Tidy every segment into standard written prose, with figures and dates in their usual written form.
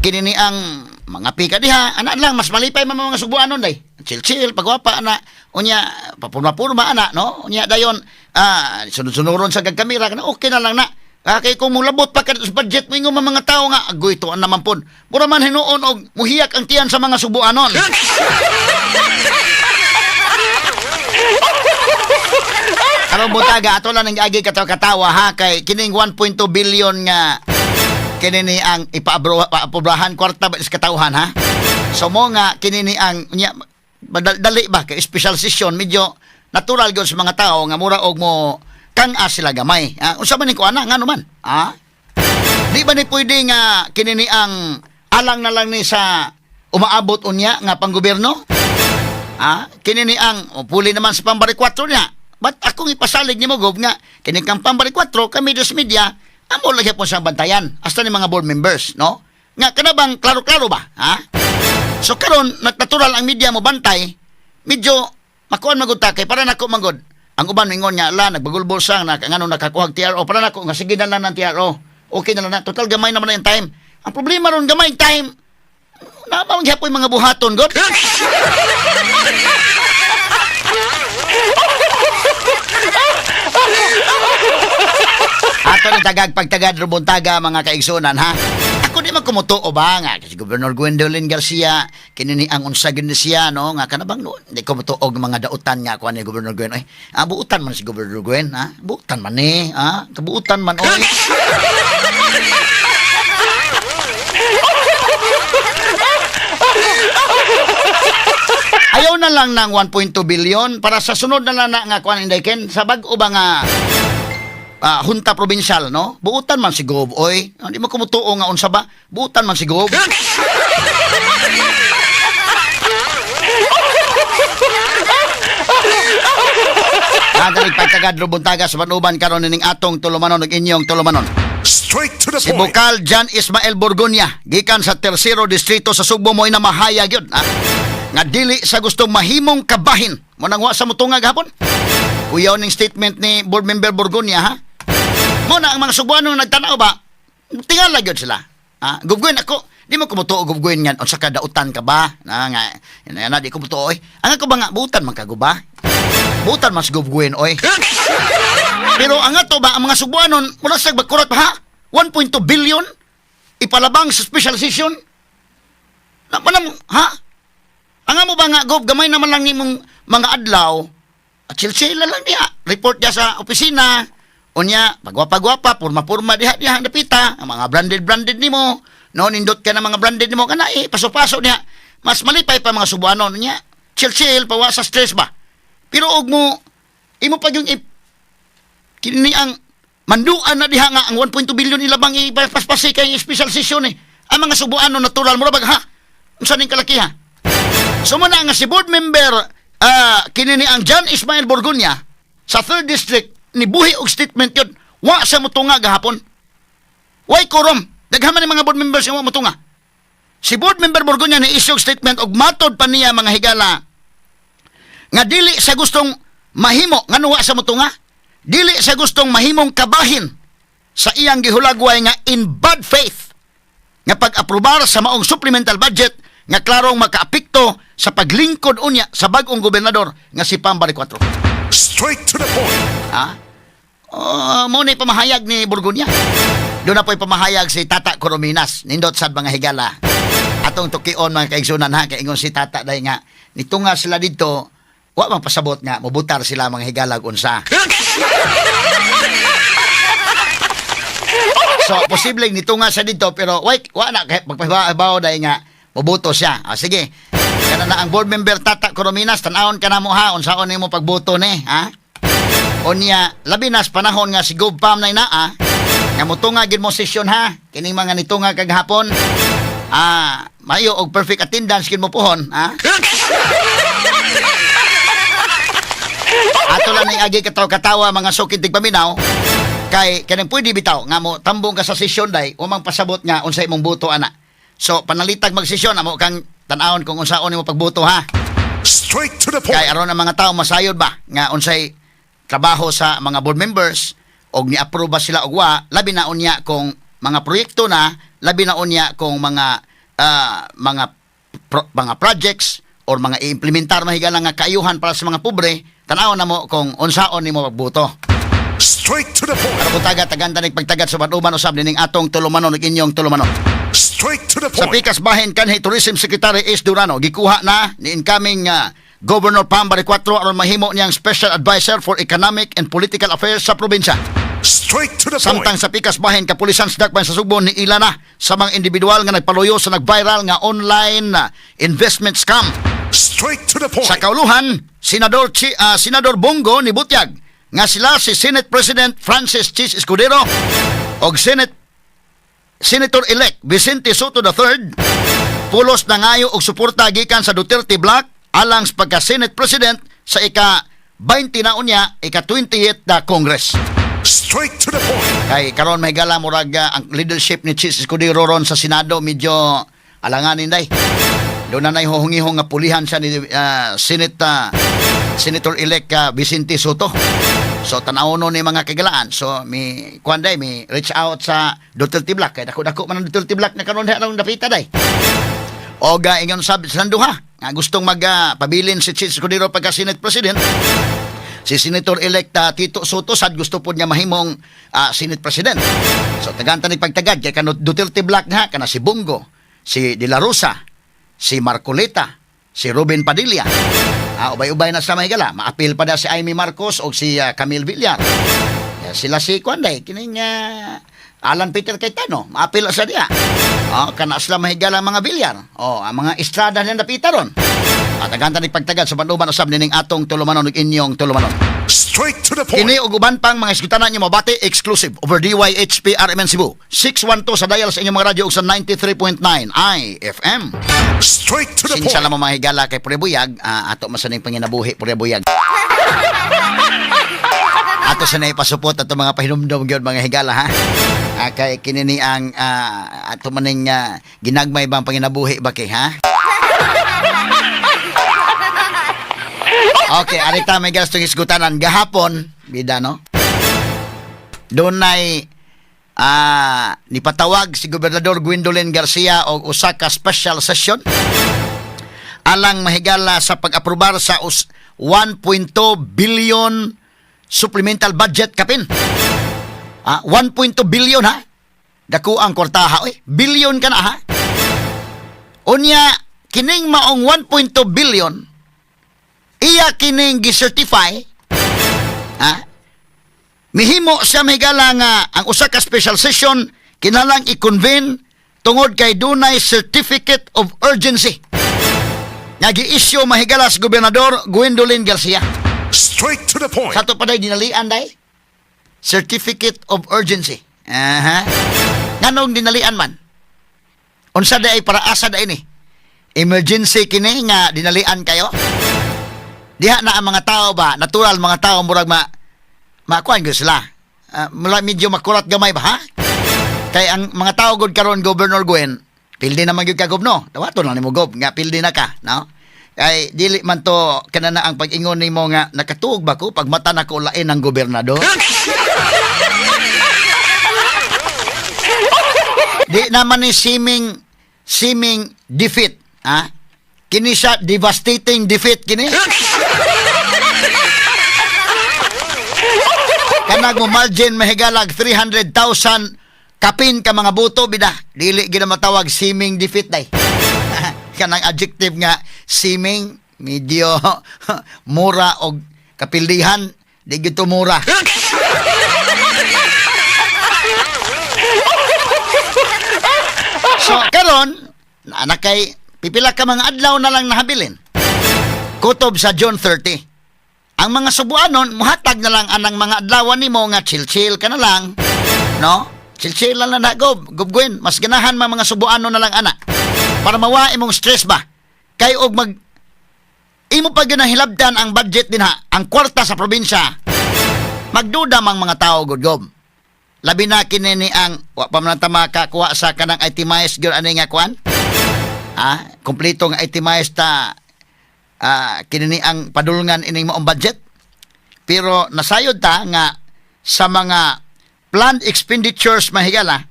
kinini ang mga pika diha, ana lang mas malipay man mga Subuanon day. Chill pagwapa ana unya papurma-purma ana no. Unya dayon sunod-sunuron sa gagkamera kana okay na lang na. Kay kung mulabot pa ka sa budget mo ingon mga tao nga agoy to naman pud. Mura man hinuon og muhiyak ang tiyan sa mga Subuanon. Karong butaga ato lang ang agi katawa ha kay kining 1.2 billion nga kinini ang ipaaprobahan kwarta ba is katawhan ha. So mo nga kinini ang nya dali ba kay special session medyo natural gyud sa mga tao nga mura og mo kang sila gamay. Unsa man ni ko ana ngano man? Di ba ni pwede nga kinini ang alang na lang ni sa umaabot unya nga panggobyerno? Kinini ang puli naman sa pambari 4 niya. Ba't akong ipasalig ni mo gob nga kini kang pambari 4 kami dos media amo lagi po sa bantayan hasta ni mga board members no? Nga kana bang klaro-klaro ba? So karon natural ang media mo bantay medyo makuan magud ta kay para nako magud. Ang uban mingon nga la nagbagulbol sang ngano nakakuha TRO para nako nga sige na lang ng TRO. Okay na lang na total gamay naman na yung time. Ang problema ron gamay time. Namang gyapon mga buhaton god. Ato ni pagtagad rubuntaga mga kaigsunan ha. Ako di man kumutuo ba nga si Gobernador Gwendolyn Garcia kinini ang unsa gyud siya no nga kanabang no di kumutuog mga dautan nga kuan ni Gobernador Gwen oy. Buutan man si Gobernador Gwen ha. Buutan man ni kabuutan man oy. Ayaw na lang ng 1.2 billion para sa sunod na lang nga kuan inday ken sa bag-o ba nga hunta provincial no buutan man si Gob oy hindi mo kumutuo nga unsa ba buutan man si Gob. Nadalig pagtagad rubuntaga sa Banuban karon ning atong tulumanon ug inyong tulumanon. Straight to the Si point. Bukal Jan Ismael Borgonya gikan sa Tercero Distrito sa Sugbo mo'y namahayag yun nga dili sa gustong mahimong kabahin mo nang wa sa mutungag hapon. Kuyaw ning statement ni board member Borgonya ha. Mo na ang mga Subuano nagtanaw ba? Tingala gyud sila. Gubgwen ako, di mo kumutuo gubgwen yan unsa ka dautan ka ba? Nga na di kumutuo oy. Ang ako ba nga buutan man ka guba? Buutan mas gubgwen oy. Pero ang ato ba ang mga Subuanon mula sa bagkurot pa ha? 1.2 billion ipalabang sa special session? Na manam ha? Ang mo ba nga gob gamay naman lang nimong mga adlaw at chill lang niya. Report niya sa opisina. Unya, pagwapa-gwapa, purma-purma diha napita. Ang mga branded nimo. No, nindot ka ng mga branded nimo. Kana paso-paso niya. Mas malipay pa mga Subuanon niya. Chill, pawa sa stress ba. Pero og mo, imo pa yung kini ang manduan na diha nga ang 1.2 billion ilabang ipaspasi kay special session Ang mga Subuanon natural mo bag ha. Unsa ning kalaki ha? So mo na nga si board member kinini ang Jan Ismael Borgonya sa 3rd District ni buhi og statement yun wa sa mutunga gahapon. Why korom? Daghaman ni mga board members nga wa mutunga. Si board member Borgonya ni issue statement og matod pa niya mga higala nga dili sa gustong mahimo ngano wa sa mutunga. Dili sa gustong mahimong kabahin sa iyang gihulagway nga in bad faith nga pag-aprobar sa maong supplemental budget nga klarong makaapekto sa paglingkod unya sa bag-ong gobernador nga si Pambari 4. Straight to the point. Mo na pamahayag ni Borgonya. Doon na po'y pamahayag si Tata Corominas nindot sad mga higala. Atong tukion mga kaigsunan ha kay ingon si Tata dahil nga nitunga sila dito wa man pasabot nga mobutar sila mga higala unsa. So posibleng nitunga sa dito pero wa na magpahibaw dahil nga moboto siya. Sige. Kana na ang board member Tata Corominas tan-awon ka na mo ha unsaon nimo pagboto ni ha. Unya labi nas panahon nga si Gob Pam na nga motunga gid mo session ha kining mga nitunga kag hapon mayo og perfect attendance gid mo pohon ha. Ato lang ning agi katawa mga sukid tigpaminaw kay kanang pwede bitaw nga mo tambong ka sa session day umang pasabot nga unsay imong boto ana. So panalitag magsesyon amo kang tan-awon kung unsaon nimo pagboto ha. Straight to the point. Kay aron ang mga tawo masayod ba nga unsay trabaho sa mga board members og ni-approve ba sila og wa labi na unya kung mga proyekto na labi na unya kung mga mga projects or mga i-implementar mahigala nga kaayuhan para sa mga pobre, tanaw na mo kung unsaon nimo magbuto. Straight to the point. Para butaga tagantanig pagtagad sa banuban usab ning atong tulumanon ug inyong tulumanon. Straight to the Sa point. pikas bahin kanhi Tourism Secretary Ace Durano gikuha na ni incoming Governor Pam Bariccuatro aron mahimo niyang Special Advisor for Economic and Political Affairs sa probinsya. Straight to the point. Samtang sa pikas bahin kapulisan sa Dakpan sa Subo ni ila na sa mga individual nga nagpaluyo sa nag-viral nga online investment scam. Straight to the point. Sa kauluhan, Senador Bongo ni Butyag nga sila si Senate President Francis Chis Escudero o Senator-elect Vicente Soto III pulos na ngayo og suporta gikan sa Duterte Bloc alang sa pagka-Senate President sa ika-20 na unya, ika-28 na Congress. Straight to the point. Kay karon may gala murag ang leadership ni Chis Escudero ron sa Senado medyo alanganin day. Doon na nahihuhungihong nga pulihan siya ni Senator-elect Vicente Soto. So tanawono ni mga kagalaan. So mi reach out sa Duterte Bloc kay dako-dako man ang Duterte Bloc na karon diha nang dapita day. O ingon sabi sa duha nga gustong pabilin si Chis Escudero pagka Senate President. Si Senator-elect Tito Soto sad gusto po niya mahimong Senate President. So tagantanig pagtagad kay kanot Duterte Bloc nga kana si Bongo, si De La Rosa, si Marcoleta, si Ruben Padilla. Ubay-ubay na sa mahigala. Maapil pa na si Amy Marcos o si Camille Villar. Sila si Kwanday, kining Alan Peter Cayetano. Maapil sa diya. Kana sila mahigala mga Villar. Ang mga Estrada na napita ron. At aganta ni pagtagad sa banduman usab nining atong tulumanon ug inyong tulumanon. Straight to the point. Kini ug uban pang mga isgutanan niyo mabati exclusive over DYHP RMN Cebu. 612 sa dial sa inyong mga radyo ug sa 93.9 IFM. Straight to the Sinsa point. lamang mahigala kay Purebuyag, ato masaning panginabuhi Purebuyag. Ato sanay pasupot ato mga pahinumdom gyud mga higala ha. Kay kinini ang ato maning ginagmay bang panginabuhi ba kay ha? Okay, arita may gastong isgutanan gahapon, bida no? Doon ay nipatawag si Gobernador Gwendolyn Garcia og usa ka special session alang mahigala sa pag-aprobar sa 1.2 billion supplemental budget kapin. 1.2 billion ha? Dako ang kwartaha oy. Billion ka na ha? Unya kining maong 1.2 billion iya kining gi-certify mihimo sa mahigala nga ang usa ka special session kinahanglan i-convene tungod kay dunay certificate of urgency nga gi-issue mahigala sa Gobernador Gwendolyn Garcia. Straight to the point. Sa to pa day dinalian day certificate of urgency. Nganong dinalian man? Unsa day para asa day ni? Emergency kini nga dinalian kayo? Diha na ang mga tao ba, natural mga tao murag makuan gyud sila. Mula medyo makurat gamay ba ha? Kay ang mga tao gud karon Governor Gwen, pildi na man gyud ka gobno. Dawaton lang nimo gob nga pildi na ka, no? Kay dili man to kanana ang pag-ingon nimo nga nakatuog ba ko pag mata nako lain ang gobernador. Di naman ni seeming defeat, ha? Kini siya devastating defeat kini. Kanang margin mahigalag 300,000 kapin ka mga buto bida. Dili gina matawag seeming defeat day. Kanang adjective nga seeming medyo mura og kapildihan di gito mura. So karon nakay pipila ka mga adlaw na lang nahabilin. Kutob sa June 30. Ang mga Subuanon, muhatag na lang anang mga adlawan nimo nga chill-chill ka na lang. No? Chill-chill lang na gubgwen. Mas ganahan mga Subuanon na lang ana. Para mawa imong stress ba? Kay og imo pa ginahilabdan ang budget din ha, ang kwarta sa probinsya. Magduda mang mga tao gud-gob. Labi na kinini ang wa pa man ta makakuha sa kanang itemized gyud ani nga kwan. Kompleto nga itemized ta kinini ang padulngan ining maong budget. Pero nasayod ta nga sa mga planned expenditures mahigala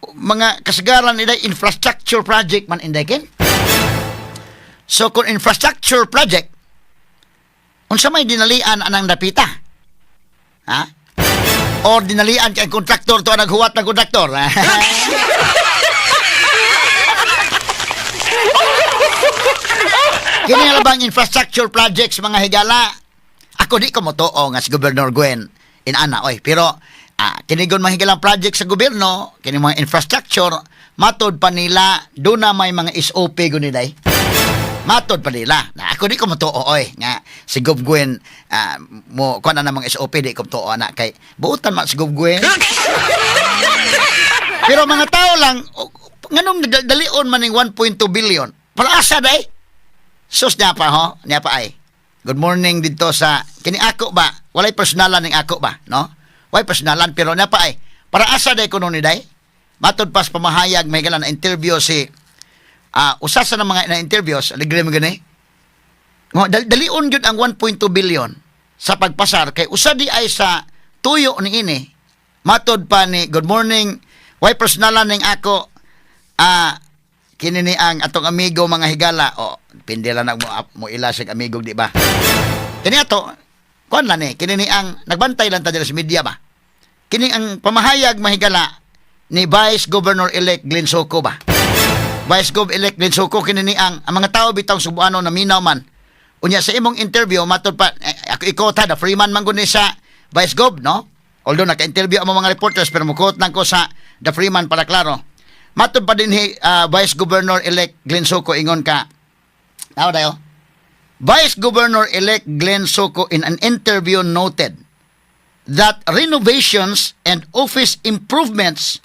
mga kasagaran nila infrastructure project man inday ken. So kung infrastructure project, unsa may dinalian anang dapita? Ha? Or dinalian kay kontraktor to ang naghuwat ng kontraktor. Kini nga bang infrastructure projects mga higala? Ako di ko motuo nga si Gobernador Gwen inana oy, pero kini gon mga higalang project sa gobyerno, kini mga infrastructure matod pa nila do na may mga SOP guniday. Matod pa nila. Na ako di ko motuo oy nga si Gob Gwen mo kuan na mga SOP di ko motuo na kay buutan man si Gob Gwen. Pero mga tao lang nganong dalion man ning 1.2 billion. Para asa day? Sus niya pa ho, niya pa ay. Good morning dito sa kini ako ba? Walay personalan ning ako ba, no? Walay personalan pero niya pa ay. Para asa day kuno ni day? Matod pas pamahayag may galan na interview si usa sa mga na-interviews, aligre mo gani. Dalion gyud ang 1.2 billion sa pagpasar kay usa di ay sa tuyo ni ini. Matod pa ni good morning, walay personalan ning ako kini ni ang atong amigo mga higala pindi lang mo ila sig amigo di ba kini ato kon lang ni kini ni ang nagbantay lang ta dira sa media ba kini ang pamahayag mahigala ni Vice Governor elect Glenn Soko ba Vice Gov elect Glenn Soko kini ni ang mga tao bitaw Subuano na minaw man unya sa imong interview matod pa ako ikota da Freeman man guni sa Vice Gov no although naka-interview ang mga reporters pero mukot lang ko sa the Freeman para klaro. Matod pa din Vice Governor-elect Glenn Soko ingon ka. Tao dayo. Vice Governor-elect Glenn Soko in an interview noted that renovations and office improvements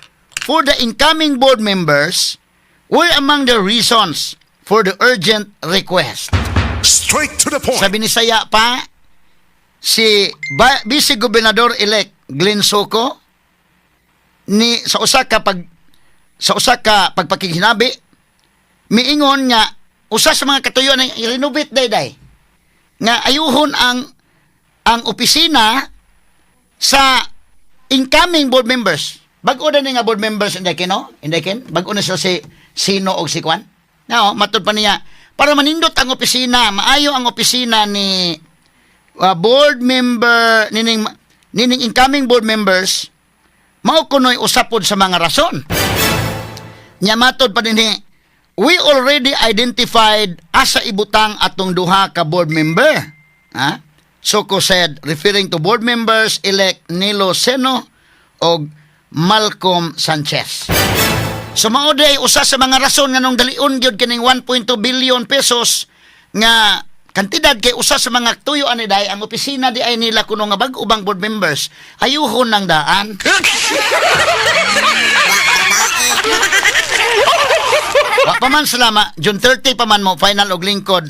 for the incoming board members were among the reasons for the urgent request. Straight to the point. Sabi ni Saya pa, si Vice Gobernador-elect Glenn Soko sa usa ka pagpakihinabi miingon nga usa sa mga katuyon ang i-renovate day nga ayuhon ang opisina sa incoming board members. Bag-o na nga board members inday ken bag-o na sila si Sino og si Kwan. Now, matod pa niya para manindot ang opisina, maayo ang opisina ni board member nining incoming board members mao kunoy usapod sa mga rason. Nya matod pa dinhi, we already identified asa ibutang atong duha ka board member. Soko said, referring to board members elect Nilo Seno o Malcolm Sanchez. So mao day usa sa mga rason nganong dalion gyud kining 1.2 billion pesos nga kantidad kay usa sa mga tuyo ani day ang opisina di ay nila kuno nga bag ubang board members ayuhon ng daan. Wa pa man salama, June 30 pa man mo final og lingkod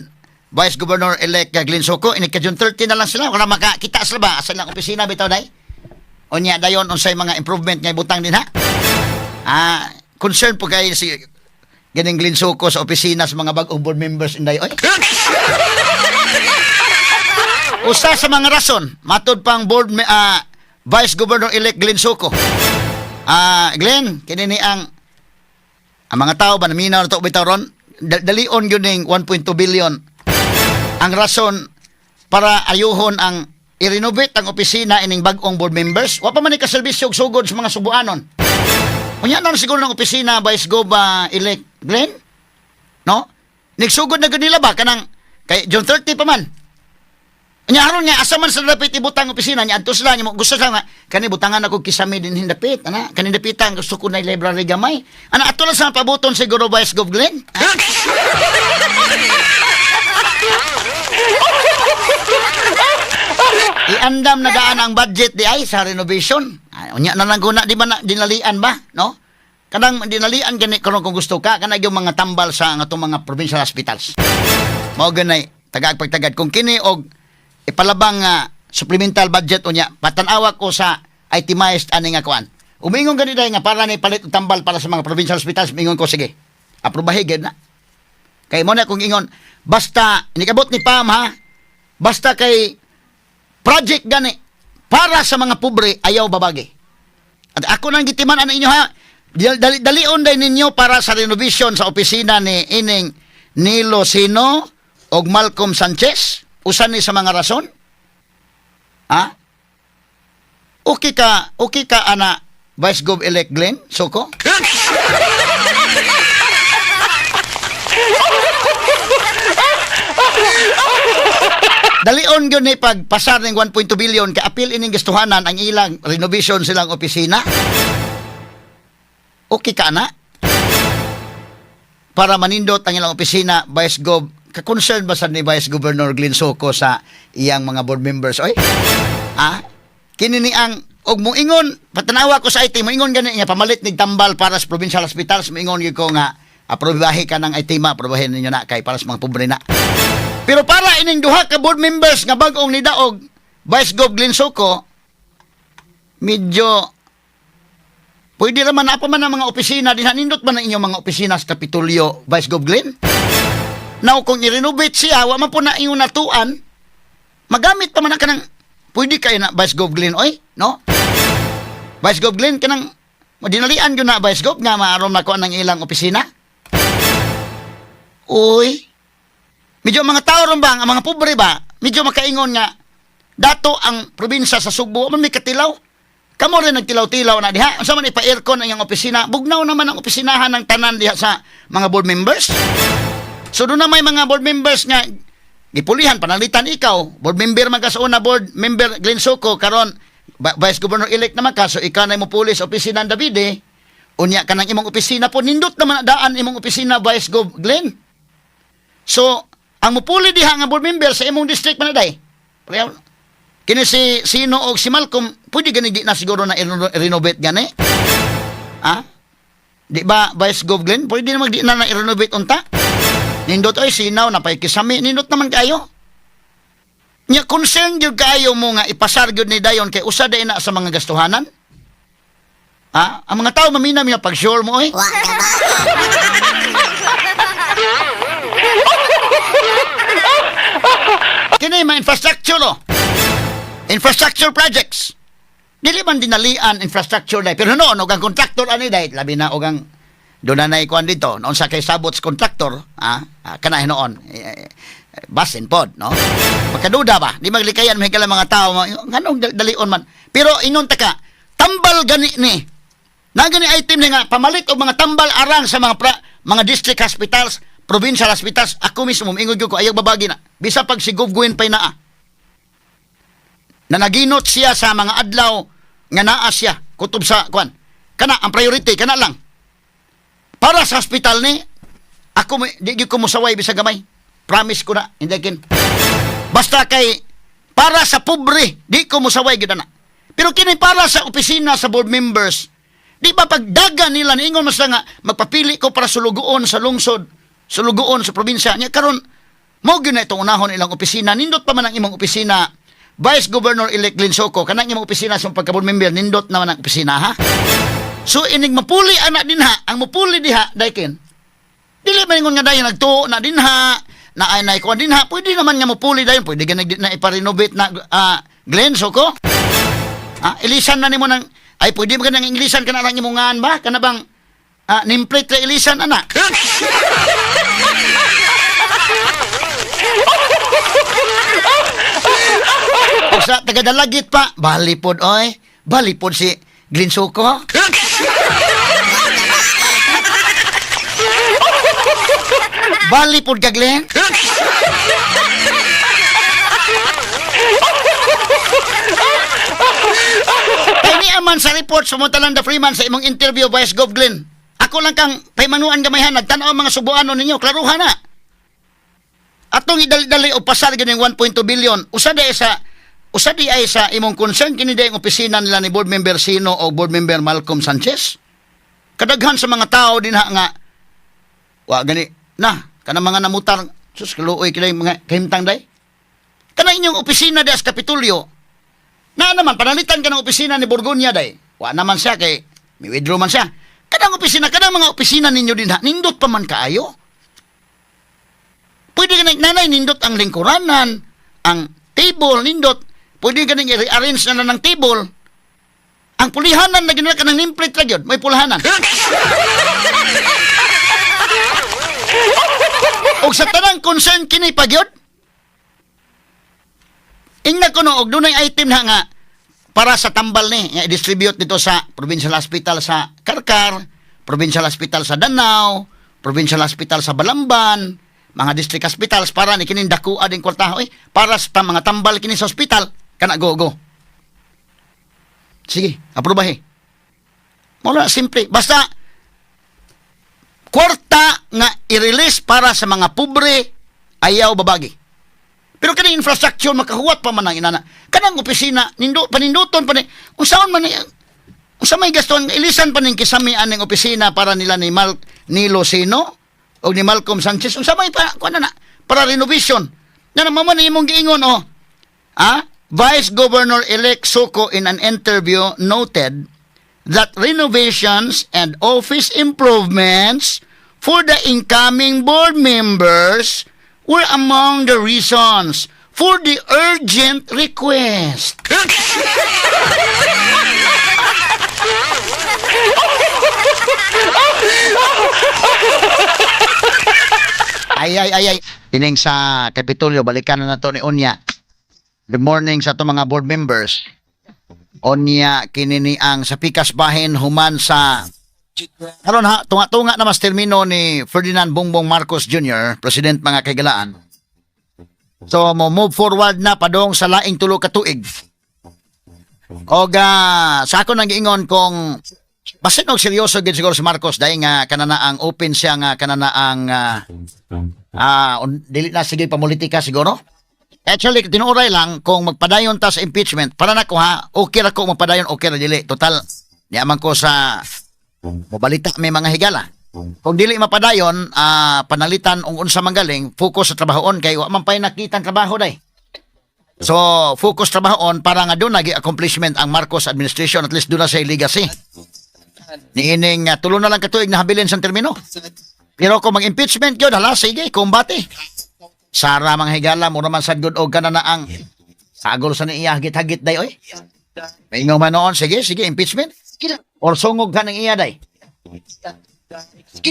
Vice Governor-elect Glenn Soko, ini ka June 30 na lang sila wala makakita sila ba asa lang opisina bitaw day. Unya dayon unsay mga improvement nga ibutang din ha. Concern po kay si ganing Glenn Soko sa opisina sa mga bag-ong board members inday oy. Usa sa mga rason matod pang Vice Governor-elect Glenn Soko. Glenn, kini ni ang mga tao ba naminaw na ito bitaw ron? Dalion yun ng 1.2 billion. Ang rason para ayuhon ang i-renovate ang opisina ining bag-ong board members. Wa pa man ikaservisyo og sugod sa mga Subuanon. Unya na siguro ng opisina Vice Gov elect Glenn? No? Nagsugod na ganila ba? Kanang, kay June 30 pa man. Nya haron nga asa man sa dapit ibutang opisina niya adto sila niya gusto sa nga kani butangan ako kisame din hindapit ana kani dapitan gusto ko na library gamay ana ato lang sa pabuton siguro Vice Gov Glenn. Iandam na daan ang budget di ay sa renovation. Unya na lang guna di ba na dinalian ba no? Kanang dinalian gani karon kung gusto ka kana yung mga tambal sa atong mga provincial hospitals. Mao ganay tagag pagtagad kung kini og ipalabang supplemental budget unya patanawa ko sa itemized ani nga kuan. Umingon gani day nga para ni palit og tambal para sa mga provincial hospitals mingon ko sige. Aprobahe gid na. Kay mo na kung ingon basta inikabot ni Pam ha. Basta kay project gani para sa mga pobre ayaw babagi. At ako nang gitiman ana inyo ha. Dalion day ninyo para sa renovation sa opisina ni ining Nilo Sino og Malcolm Sanchez. Usan ni sa mga rason? Ha? Okay ka ana Vice Gov elect Glenn Soko? Dalion gyud ni pagpasar ng 1.2 billion ka apil ining gustuhanan ang ilang renovation silang opisina. Okay ka na? Para manindot ang ilang opisina, Vice Gov, ka-concern ba sa ni Vice Governor Glenn Soko sa iyang mga board members? Oy? Ha? Kini ni ang og moingon, patanawa ko sa IT, moingon gani nga pamalit nig tambal para sa provincial hospitals, moingon gyud ko nga aprobahi ka ng IT aprobahin ninyo na kay para sa mga pobre na. Pero para ining duha ka board members nga bag-ong nidaog, Vice Gov Glenn Soko, medyo pwede naman na pa man ang mga opisina din nindot man ang inyong mga opisina sa Kapitolyo, Vice Gov Glenn. Now kung i-renovate siya, wa man po na inyong natuan, magamit pa man ka ng pwede kayo na Vice Gov Glenn, oy, no? Vice Gov Glenn, kanang madinalian yun na Vice Gov nga maaron na ko ng ilang opisina. Uy, medyo mga tao ron ba, ang mga pobre ba, medyo makaingon nga, dato ang probinsya sa Sugbo, man may katilaw. Kamo rin nagtilaw-tilaw na diha. Unsa man ipa-aircon ang iyang opisina, bugnaw naman ang opisinahan ng tanan diha sa mga board members. So doon na may mga board members nga gipulihan, panalitan ikaw, board member man ka sa una, board member Glenn Soko, karon Vice Governor-elect naman ka, so ikaw na mo pulis opisina ng Davide, unya ka ng imong opisina po, nindot naman daan imong opisina, Vice Gov Glenn. So, ang mupuli diha nga board member sa imong district man na day. Kini si Sino o si Malcolm, pwede gani di na siguro na i-renovate gani? Ha? Di ba, Vice Gov Glenn, pwede naman di na i-renovate unta? Nindot ay sinaw na pay kisami, nindot naman kayo. Nya concern gyud kayo mo nga ipasar gyud ni dayon kay usa day na sa mga gastuhanan. Ha? Ang mga tao mamina mi pag sure mo oy. Kini mga infrastructure lo. Infrastructure projects. Dili man dinalian infrastructure day pero noon og ang contractor ani day labi na og ang do na nay kuan dito noon sa kay sabot sa contractor kana noon basin pod no magkaduda ba di maglikayan mahigala mga tao nganong dalion man pero ingon ta ka tambal gani ni na gani item ni nga pamalit og mga tambal arang sa mga district hospitals provincial hospitals ako mismo ingon ko ayaw babagi na bisa pag si Gov-Gwen pay naa na naginot siya sa mga adlaw nga naa siya kutob sa kuan kana ang priority kana lang para sa hospital ni ako di ko musaway bisag gamay promise ko na hindi kin basta kay para sa pobre di ko musaway gid na pero kini para sa opisina sa board members di ba pagdaga nila niingon mas nga magpapili ko para sulugoon sa lungsod sulugoon sa probinsya nya karon mao gyud na itong unahon ilang opisina nindot pa man ang imong opisina Vice Governor-elect Glenn Soko kanang imong opisina sa pagka-board member nindot naman ang opisina ha so inig mapuli anak dinha ang mapuli diha daykin dili man ingon nga dayon nagtuo na dinha na ay nay kuan dinha pwede naman nga mapuli dayon pwede ganag na ipa-renovate na Glenn Soko ilisan na nimo nang ay pwede ba nang Inglesan kana lang imong ngan ba kana bang nameplate ra ilisan anak sa taga-dalagit pa balipod oy balipod si Glenn Soko balipod ka Glenn kini aman sa report sumuntalan da Freeman sa imong interview Vice Gov Glenn ako lang kang paymanuan gamayhan nagtan-aw mga subuanon ninyo klaruhan na atong idali-dali o pasar ganing 1.2 billion usa di ay sa imong concern kini day ang opisina nila ni board member Sino o board member Malcolm Sanchez kadaghan sa mga tao din nga wa gani na kana mga namutar sus kaluoy kini mga kahimtang day kana inyong opisina di sa Kapitolyo na naman panalitan ka ng opisina ni Borgonia day wa naman siya kay may withdraw man siya kadang opisina kadang mga opisina ninyo din nindot pa man kaayo pwede ka nanay nindot ang lingkuranan ang table nindot pwede ka nang i-arrange na ng table Ang pulihanan na ginawa ka ng nameplate ra gyud, may pulihanan. Og sa tanang concern kini pa gyud. Ingna ko no og dunay item na nga para sa tambal ni nga i-distribute dito sa Provincial Hospital sa Karkar, Provincial Hospital sa Danau, Provincial Hospital sa Balamban, mga district hospitals para ni kining dakua ding kwartaho para sa mga tambal kini sa ospital kana go. Sige, aprobahe. Mula simple, basta kwarta nga i-release para sa mga pobre ayaw babagi. Pero kanang infrastructure makahuwat pa man ang inana. Kanang opisina paninduton pa ni unsaon man unsa may gaston ilisan pa ning kisami aning opisina para nila ni Luceno o ni Malcolm Sanchez unsa may pa kuan na para renovation. Na naman imong giingon Vice Governor-elect Soco in an interview noted that renovations and office improvements for the incoming board members were among the reasons for the urgent request. Ay. Ining sa Kapitolyo, balikan na to ni Onya. Good morning sa to mga board members. Onya kinini ang sa pikas bahin human sa karon ha tunga-tunga na mas termino ni Ferdinand Bongbong Marcos Jr., President mga kaigalaan. So mo move forward na padong sa laing tulo ka tuig. Og sa ako nang giingon kung basin og seryoso gid siguro si Marcos dahil nga kanana ang open siya nga kanana ang dili na sige pamulitika siguro. Actually, tinuray lang kung magpadayon ta sa impeachment, para na ko okay ra ko magpadayon, okay ra dili. Total, niyaman ko sa mabalita may mga higala. Kung dili mapadayon, panalitan ung unsa manggaling, focus sa trabahoon, kay wa man pay nakita ang trabaho day. So, focus trabahoon para nga doon nag-accomplishment ang Marcos administration, at least doon na sa legacy. Niining tulo na lang katuig na habilin sa termino. Pero kung mag-impeachment yun, sige, kumbate. Sara mga higala, mura man sad good og kana na ang sagol sa niya hagit-hagit day oy. Maingaw man noon, sige, impeachment. Or sungog ka ng iya day.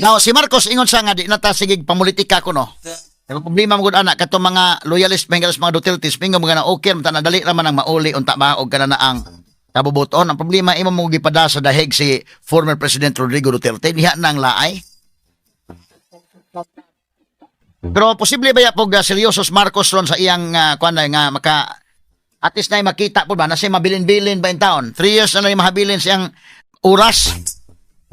Now, si Marcos ingon sa nga di na ta sige pamulitika ko no. Pero problema mo gud anak kato mga loyalist mga Duterte, pingo mga na okay man na dali ra man ang mauli unta ba og kana na ang kabubuton. Ang problema imo mo gipada sa dahig si former President Rodrigo Duterte diha nang laay. Pero posible ba ya pog seryosos Marcos ron sa iyang kuan nga maka at least na makita po ba na siya mabilin-bilin ba in taon? 3 years na lang mahabilin siyang oras.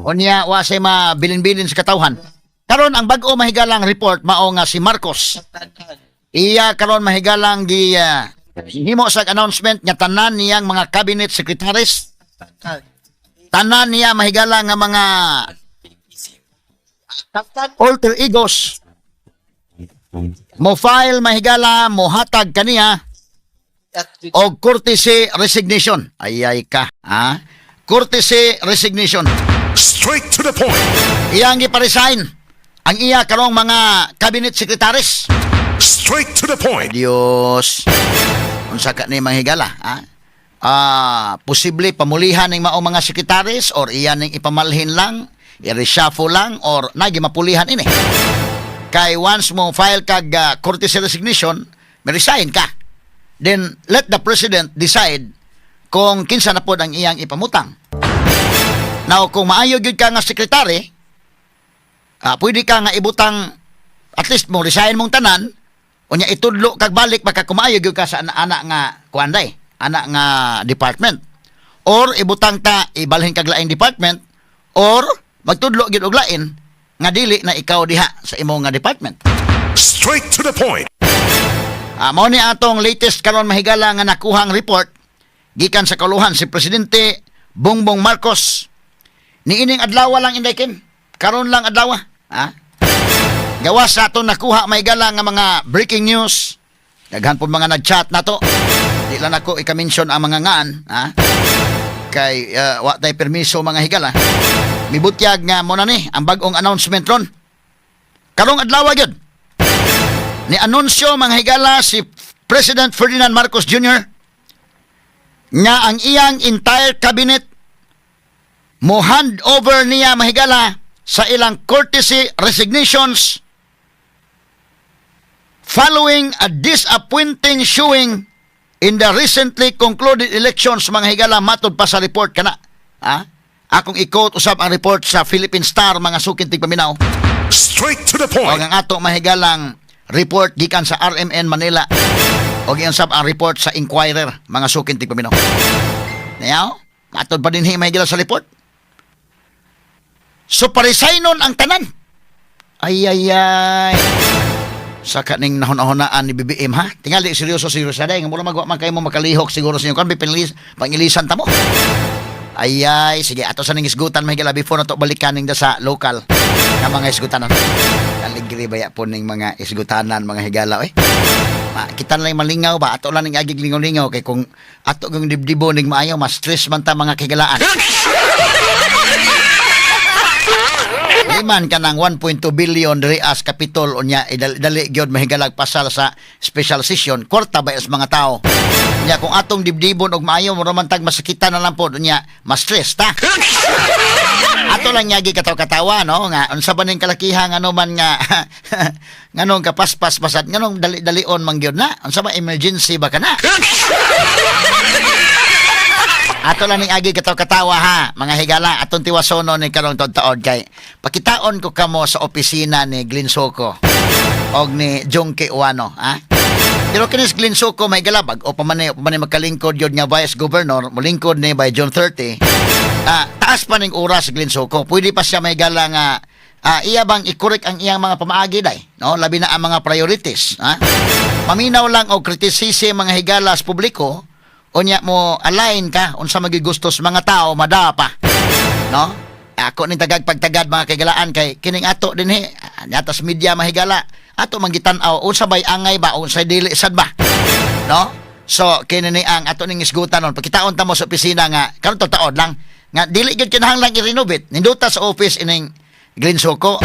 O niya wa siya mabilin-bilin sa katawhan. Karon ang bag-o mahigalang report mao nga si Marcos. Iya karon mahigalang himo sa announcement nga tanan niyang mga cabinet secretaries. Tanan niya mahigala nga mga alter egos. Mo file mahigala mo hatag kaniya og courtesy resignation. Ay ka, courtesy resignation. Straight to the point. Iyang giparesign ang iya karong mga cabinet secretaries. Straight to the point. Dios. Unsa ka ni mahigala, posible pamulihan ng mao mga secretaries or iyan ning ipamalhin lang, i-reshuffle lang or nagi mapulihan ini. Kay once mo file kag courtesy resignation, may resign ka. Then let the president decide kung kinsa na pod ang iyang ipamutang. Now kung maayo gyud ka nga secretary, pwede ka nga ibutang at least mo resign mong tanan, unya itudlo kag balik baka kumayo gyud ka sa anak nga kuanday, anak nga department. Or ibutang ta ibalhin kag laing department or magtudlo gyud og lain nga dili na ikaw diha sa imong nga department. Straight to the point. Mao ni atong latest karon mahigala nga nakuhang report gikan sa kauluhan si Presidente Bongbong Marcos. Niining adlaw lang inday Kim. Karon lang adlaw. Gawas sa atong nakuha mahigala nga mga breaking news. Daghan po mga nag-chat na to. Di lang ako ika-mention ang mga ngaan, kay wa tay permiso mga higala. Mibutyag nga mo na ni ang bag-ong announcement ron. Karong adlaw gyud. Ni anunsyo mga higala si President Ferdinand Marcos Jr. nga ang iyang entire cabinet mo hand over niya mahigala sa ilang courtesy resignations following a disappointing showing in the recently concluded elections mga higala matod pa sa report kana. Akong i-quote usab ang report sa Philippine Star mga sukintig paminaw. Straight to the O point. ang ato mahigalang report gikan sa RMN Manila o gikan sab ang report sa Inquirer mga sukintig paminaw. Nayaw, matod pa din mahigala sa report. So parisaynon ang tanan. Ay. Sa kaning nahon-ahonaan ni BBM ha. Tingali seryoso day nga mura magwa man kay mo makalihok siguro sa inyo kan pangilisan ta mo. Ay, sige ato sa ning isgutan mahigala before na to balikaning da sa local nga mga isgutanan. Aligri baya po ning mga isgutanan mga higala kita lang malingaw ba ato lang ning agig lingaw-lingaw kay kung ato yung dibdibo ning maayo mas stress man ta mga higalaan. Iman ka ng 1.2 billion diri as kapitol unya dali gyud mahigalag pasal sa special session kwarta ba sa mga tao unya kung atong dibdibon og maayo mo man tag masakitan na lang pod unya mas stress ta. Ato lang yagi katawa no nga unsa ba ning kalakihan ano man nga nganong kapaspas pasat nganong dali-dalion man gyud na unsa ba emergency ba kana. Ato lang ning agi katawa ha mga higala atong tiwasono ni karong taon kay pakitaon ko kamo sa opisina ni Glenn Soko og ni Jongke Uwano Pero kinis Glenn Soko may galabag o pamanay magkalingkod yun nga vice governor mulingkod ni by June 30 taas pa ning oras Glenn Soko pwede pa siya may gala nga iya bang i-correct ang iyang mga pamaagi day no labi na ang mga priorities maminaw lang og kritisisi mga higala sa publiko unya mo align ka unsa magigustos mga tao madapa no ako ning tagag pagtagad mga kagalaan kay kining ato dinhi atas media mahigala ato mangitan-aw unsa bay angay ba unsa dili sad ba no so kini ni ang ato ning isgutan nun pagkitaon ta mo sa opisina nga karon taod lang nga dili gyud kinahanglan i-renovate ninduta sa office ining Glenn Soko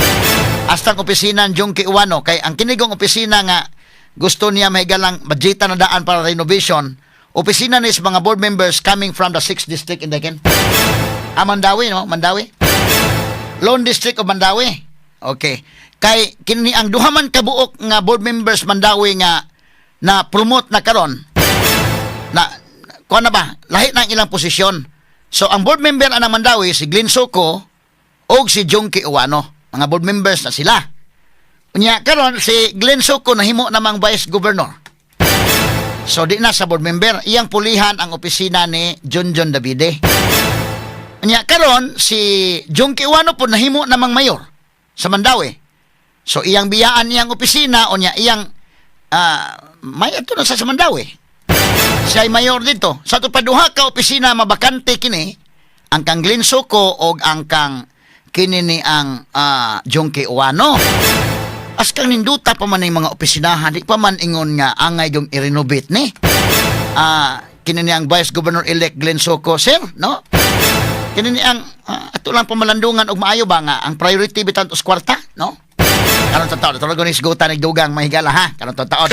hasta ang opisina ng Jongke Uwano kay ang kinigong opisina nga gusto niya mahigalang budgetan na daan para renovation opisina ni sa mga board members coming from the 6th district in Dagen. Mandawi, no? Mandawi. Lone District of Mandawi. Okay. Kay kini ang duha man kabuok nga board members Mandawi nga na promote na karon. Na kuan na ba? Lahi na ang ilang posisyon. So ang board member anang Mandawi si Glenn Soko og si Jongke Uwano. Mga board members na sila. Unya karon si Glenn Soko nahimo namang vice governor. So di na sa board member, iyang pulihan ang opisina ni John Davide. Nya karon si Jongke Uwano po nahimo namang mayor sa Mandawi. So iyang biyaan iyang opisina o nya iyang mayor to na sa Mandawi. Siya ay mayor dito. Sa tupaduha ka opisina mabakante kini ang kang Glenn Soko og ang kang kini ni ang Jongke Uwano. As kang ninduta pa man ng mga opisinahan, di pa man ingon nga angay yung i-renovate ni. Kinini ang Vice Governor-elect Glenn Soko, sir, no? Kinini ang, ato lang pamalandungan og maayo ba nga, ang priority bitan to kwarta, no? Karon taon, ito lang isgutan nagdugang mahigala, ha? Karon taon.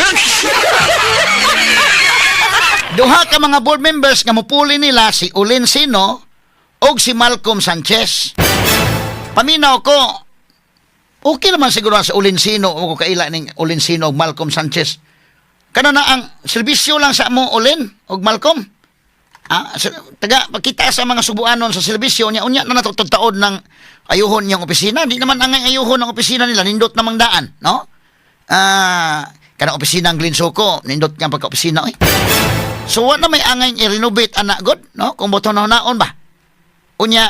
Duha ka mga board members nga mupuli nila si Ulin Sino og si Malcolm Sanchez. Paminaw ko, okay naman siguro sa Ulinsino o kaila ning Ulinsino o Malcolm Sanchez. Kana na ang serbisyo lang sa mo Ulin o Malcolm. Taga pakita sa mga subuanon sa serbisyo niya unya na natutugtaod ng ayuhon niyang opisina. Di naman ang ayuhon ng opisina nila nindot namang daan, no? Kana opisina ng Glenn Soko, nindot nga pagka-opisina So what na may angay i-renovate anak god, no? Kung boto na naon ba? Unya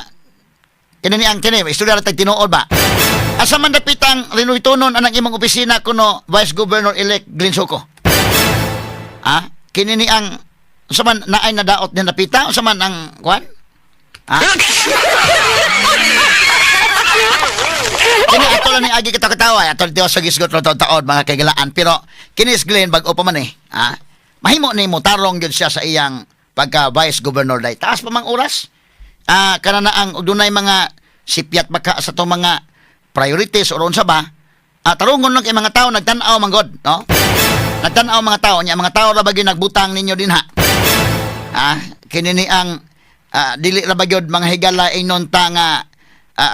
kinani ang kini istorya ra tag tinuod ba? Asa man dapitang rinuitonon anang imong opisina kuno Vice Governor-elect Glenn Soko? Kini ni ang sa man naay na daot ni napita sa man ang kwan? Kini ato lang ni agi katawa ato tiyo sa gisgot ro taon mga kagalaan pero kinis Glenn bag-o pa man mahimo ni mo tarong gyud siya sa iyang pagka Vice Governor day. Taas pa mang oras. Kana na ang dunay mga sipyat baka sa to mga priorities o ron sa ba tarungon lang kay mga tao nagtan-aw manggod no nagtan-aw mga tao nya mga tao ra bagi nagbutang ninyo din ha kini ni ang dili ra ba gyud mga higala ingnon ta nga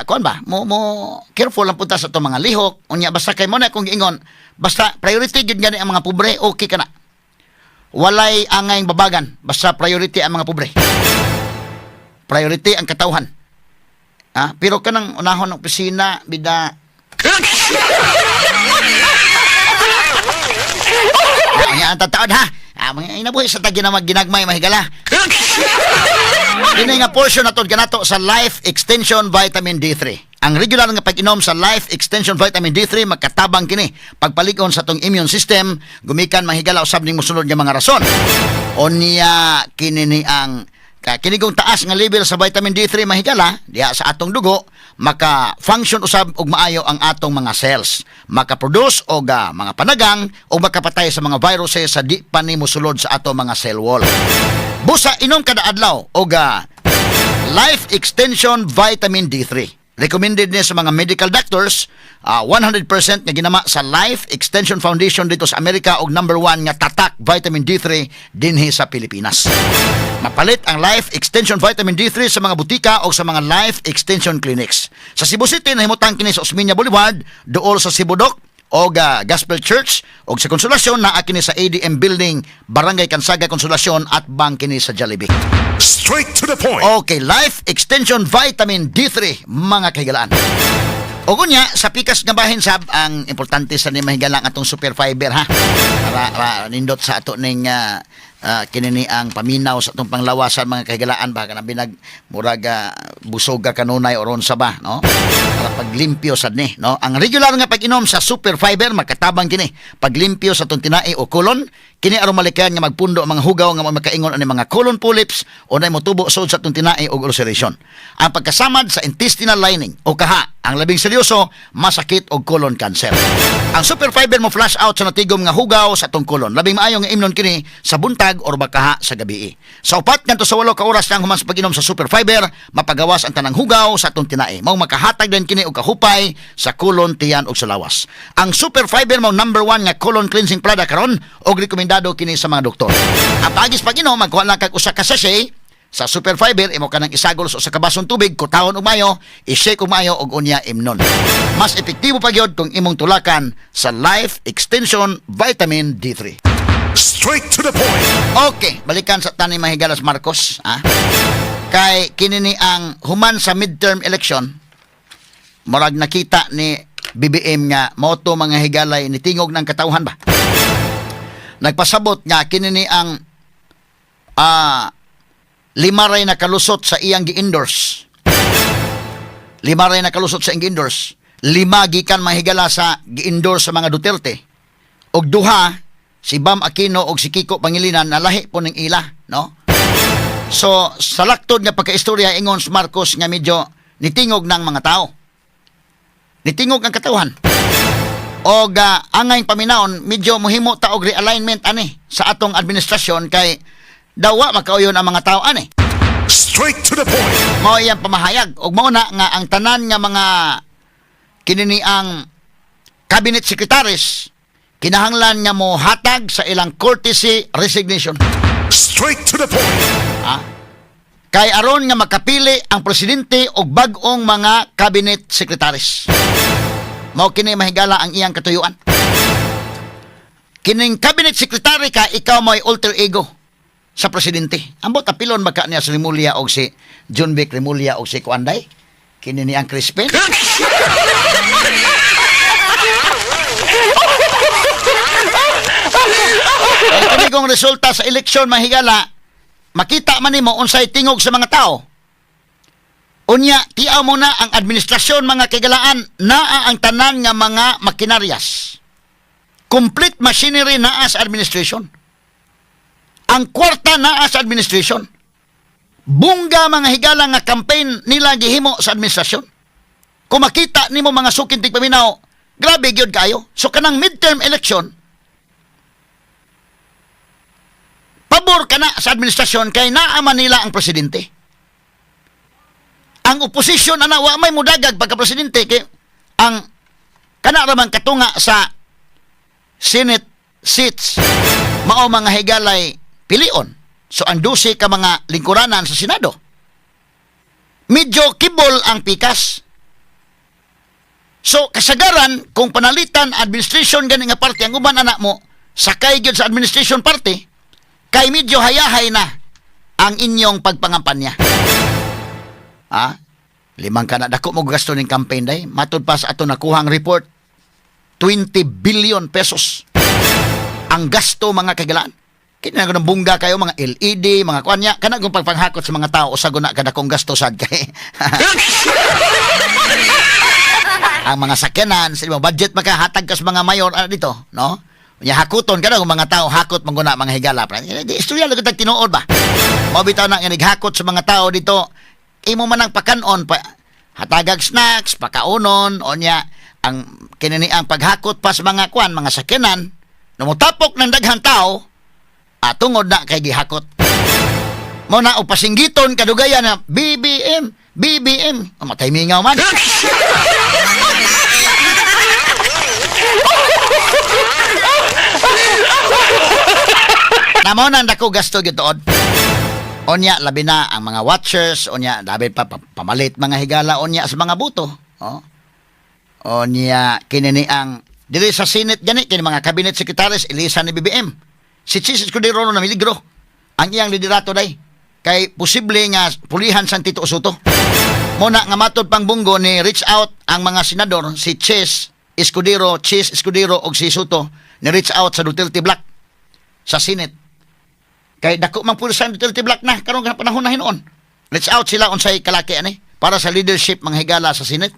kuan ba mo careful lang punta sa to mga lihok unya basta kay mo na kung giingon basta priority gyud gani ang mga pobre okay kana walay angay babagan basta priority ang mga pobre priority ang katawhan pero kanang unahon ng opisina bida ang tataod ha mga inabuhi sa tagi na magginagmay mahigala ini nga portion naton kanato sa Life Extension Vitamin D3. Ang regular nga pag-inom sa Life Extension Vitamin D3 magkatabang kini pagpalikon sa tong immune system gumikan mahigala usab ning mosunod nga mga rason. Onya kini ni ang kinigong taas nga level sa vitamin D3 mahigala diha sa atong dugo maka-function usab og maayo ang atong mga cells, maka-produce og mga panagang o makapatay sa mga viruses sa di pa ni mosulod sa atong mga cell wall. Busa inom kada adlaw og Life Extension Vitamin D3. Recommended niya sa mga medical doctors, 100% nga ginama sa Life Extension Foundation dito sa Amerika og number 1 nga tatak vitamin D3 dinhi sa Pilipinas. Mapalit ang Life Extension Vitamin D3 sa mga butika o sa mga Life Extension Clinics. Sa Cebu City nahimutang kini sa Osmeña Boulevard, duol sa Cebudoc o Gospel Church o sa Konsolasyon na kini sa ADM Building, Barangay Kansaga Konsolasyon at bang kini sa Jollibee. Straight to the point. Okay, Life Extension Vitamin D3 mga kahigalaan. O kunya, sa pikas nga bahin sab, ang importante sa ni mahigalang atong super fiber ha. Para nindot sa ato ning kinini ang paminaw sa atong panglawasan mga kahigalaan baka na binag murag busog ka kanunay oron sa ba no para paglimpyo sad ni no ang regular nga pag-inom sa super fiber makatabang kini paglimpyo sa atong tinai o colon kini aron malikayan nga magpundo ang mga hugaw nga makaingon ani mga colon polyps o nay motubo sud sa atong tinai og ulceration ang pagkasamad sa intestinal lining o kaha ang labing seryoso masakit og colon cancer ang super fiber mo flush out sa natigom nga hugaw sa atong colon labing maayo nga imnon kini sa buntag or bakaha sa gabi. Sa 4 ngadto sa 8 ka oras lang human sa pag-inom sa super fiber, mapagawas ang tanang hugaw sa atong tinai. Mao makahatag din kini og kahupay sa colon, tiyan ug sa lawas. Ang super fiber mao number 1 nga colon cleansing product karon og rekomendado kini sa mga doktor. Ang pagis pag-inom magkuha lang kag usa ka sachet sa super fiber imo kanang isagol sa usa ka basong tubig, kutahon og mayo, i-shake og mayo og unya imnon. Mas epektibo pa gyud kung imong tulakan sa Life Extension Vitamin D3. Straight to the point. Okay, balikan sa Tani Mahigalas Marcos, kay kinini ang human sa midterm election, murag nakita ni BBM nga moto mga higalay ni tingog ng katawhan ba. Nagpasabot nga kinini ang 5 ray na kalusot sa iyang gi-endorse. 5 ray na kalusot sa iyang gi-endorse. 5 gikan mahigala sa gi-endorse sa mga Duterte. Og 2 si Bam Aquino o si Kiko Pangilinan na lahi po ng ila, no? So, sa laktod nga pagkaistorya ingon si Marcos nga medyo nitingog ng mga tao. Nitingog ang katawhan. O angay paminaon, medyo muhimo ta og realignment ani sa atong administrasyon kay dawa makauyon ang mga tao ani. Straight to the point. Mao iyang pamahayag og mao na nga ang tanan nga mga kinini ang cabinet secretaries kinahanglan nga mo hatag sa ilang courtesy resignation. Straight to the point. Kay aron nga makapili ang presidente og bag-ong mga cabinet secretaries. Mao kini mahigala ang iyang katuyuan. Kining cabinet secretary ka ikaw mo'y alter ego sa presidente. Ambot apilon baka niya si Remulla og si John Vic Remulla og si Kuanday. Kini ni ang Crispin. Kami kung resulta sa eleksyon mahigala, makita man nimo unsay tingog sa mga tao. Unya, tiaw mo na ang administrasyon mga kagalaan naa ang tanan nga mga makinaryas. Complete machinery naa sa administration. Ang kwarta naa sa administration. Bungga mga higala nga campaign nila gihimo sa administrasyon. Kung makita nimo mga sukintig paminaw, grabe gyud kayo. So kanang midterm election, pabor ka na sa administrasyon kay naaman nila ang presidente. Ang oposisyon ana wa may mudagag pagka-presidente kay ang kana ramang katunga sa Senate seats mao mga higalay pilion. So ang 12 ka mga lingkuranan sa Senado medyo kibol ang pikas. So, kasagaran, kung panalitan administration gani nga party, ang uban anak mo, sakay gyud sa administration party, kay medyo hayahay na ang inyong pagpangampanya. Ha? 5 ka na, dako mo gasto ng campaign day. Matud pa sa ato nakuhang report, 20 billion pesos ang gasto mga kagalaan. Kina ng bungga kayo, mga LED, mga kuanya, kana kung pagpanghakot sa mga tao, usago na kada kong gasto sad kay. Ang mga sakyanan, sa mga budget makahatag ka sa mga mayor dito, no? Nya hakuton kada kung mga tao hakot mangguna mga higala. Istorya lang tag tinuod ba? Mao bitaw na nga naghakot sa mga tao dito. Imo man ang pakanon pa hatagag snacks, pakaunon, onya ang kinini ang paghakot pa sa mga kwan, mga sakyanan, numutapok ng daghang tao, tungod na kay gihakot. Mo na upasinggiton kadugayan na BBM, matay mingaw man. Namo nang dako gasto gituod. Onya labi na ang mga watchers, onya labi pa pamalit mga higala onya sa mga buto. Oh. Onya kinini ang diri sa Senate gani kini mga cabinet secretaries ilisan ni BBM. Si Chis Escudero na miligro. Ang iyang liderato day kay posible nga pulihan sang Tito Soto. Muna nga matod pang bunggo ni reach out ang mga senador si Chis Escudero og si Soto ni reach out sa Duterte Black sa Senate. Kay dako man puro sa Duterte Black na karon nga panahon na hinuon. Reach out sila unsay kalaki ani para sa leadership mga higala sa Senate.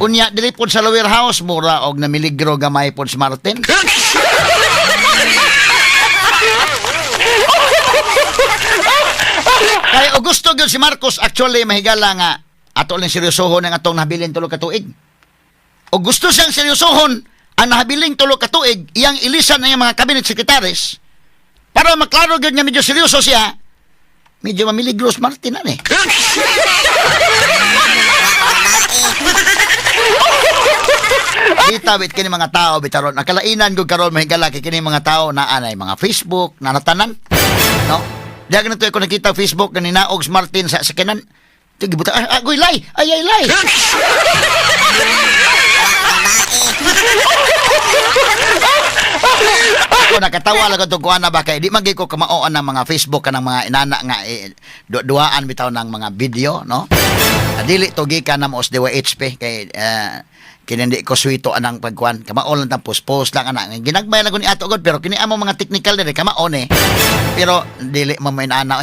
Unya dili pod sa lower house mura og namiligro gamay pod si Martin. Kay gusto gyud si Marcos actually mahigala nga ato lang seryosohon ang atong nabilin tulo ka tuig. O gusto siyang seryosohon ang nahabiling tulo ka tuig iyang ilisan ang mga cabinet secretaries para maklaro gyud nga medyo seryoso siya. Medyo mamiligros Martin ani. Bitawit kini mga tao bitaron nakalainan gud karon mahigala kay kini mga tao na anay mga Facebook na natanan, no? Diya ganito ako nakita Facebook kanina og Martin sa sakinan. Tigibuta agoy lay. Ay lay. Ako nakatawa lang ito kuha na ba kay di magi ko kamaoan ng mga Facebook kanang mga inana nga duaan bitaw ng mga video, no? Dili to gikan na mo sa DWHP kay kinindi ko suito anang pagkuan kamaon lang post lang ana ginagmay lang ko ni ato god pero kini amo mga technical dire kamaon pero dili mo may ana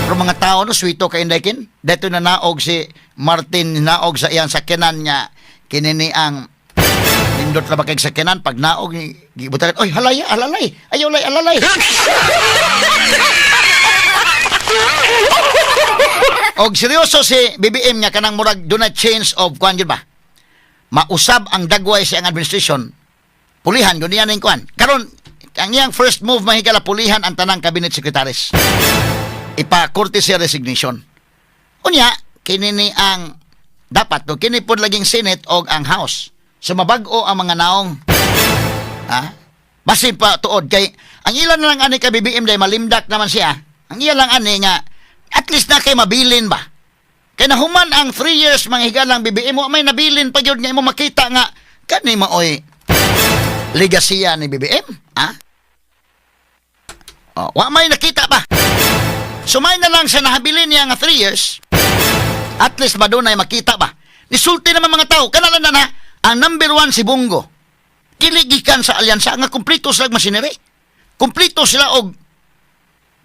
pero mga tao no suito kay inday dito na naog si Martin naog sa iyang sakyanan niya kinini ang nindot na ba kay sakyanan pag naog gibutan oy alalay ayaw lay alalay. Og seryoso si BBM nga kanang murag do not change of kuan gyud ba mausab ang dagway sa administration pulihan gud niya ning kuan karon ang iyang first move mahigala pulihan ang tanang cabinet secretaries ipa-courtesy resignation unya kini ni ang dapat do kini pod laging Senate og ang House sumabag-o ang mga naong basin pa tuod kay ang ilan lang ani ka BBM day malimdak naman siya ang ilan lang ani nga at least na kay mabilin ba. Kaya nahuman ang 3 years mga higalang BBM mo, may nabilin pa yun nga mo makita nga, kani maoy legasya ni BBM, wa may nakita ba? Sumay na lang sa nahabilin niya nga 3 years, at least madunay makita ba? Nisulti naman mga tao, kanalan na ang number 1 si Bongo, kiligikan sa alyansa, nga kumplito sila masineri, kumplito sila og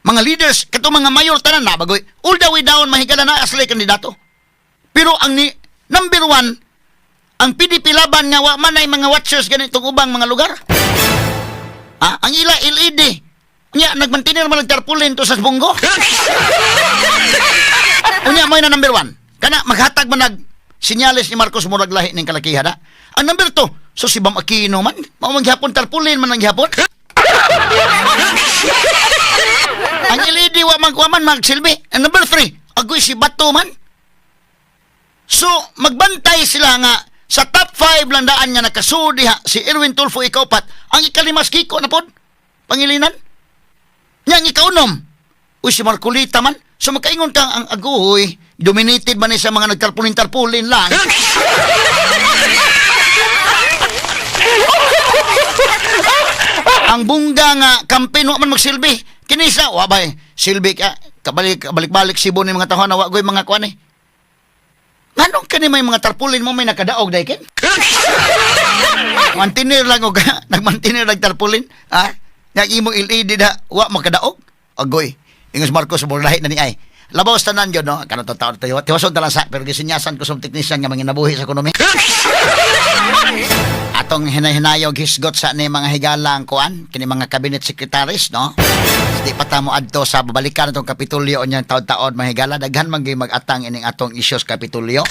mga leaders, kato mga mayor tanan na bagoy, all the way down mahigala na aslay kandidato. Pero ang number 1, ang PDP laban nga wa man ay mga watchers ganitong ubang mga lugar. Ang ila LED, nya nagmantinir man nagtarpulin to sa Bongo. Unya mo na number 1. Kana maghatag man nag sinyalis ni Marcos murag lahi ning kalakihada. Ang number 2, so si Bam Aquino man, mao man gyapon tarpulin man ang gyapon. Ang LED wa man magsilbi. Ang number 3, agoy si Bato man. So, magbantay sila nga sa top 5 lang daan nga nakasudi si Erwin Tulfo ikaupat, ang ikalimas kiko na pod. Pangilinan. Yang ikaunom, Uy, si Marcolita man. So magkaingon kang ang agoy, dominated man ni sa mga nagtarpulin-tarpulin lang. Ang bungga nga kampen wa man magsilbi. Kinisa wa bay silbi ka kabalik-balik Cebu ni mga taho na wa goy mga kuan eh. Nganong kani may mga tarpulin mo may nakadaog dai ken? Mantinir lang og nagmantinir lang tarpulin, ha? Nga imong LED da wa makadaog. Agoy. Ingos Marcos burlahi na ni ay. Labaw tanan jud no, kanang taon tayo. Tiwason ta lang sa pero gisinyasan ko sa teknisyan nga manginabuhi sa ekonomi. Atong hinahinayog hisgot sa ni mga higalang kuan, kini mga cabinet secretaries no. Di pa ta mo adto sa babalikan atong Kapitulyo unyang taon-taon mga higala daghan man gyud mag-atang ining atong issues Kapitulyo.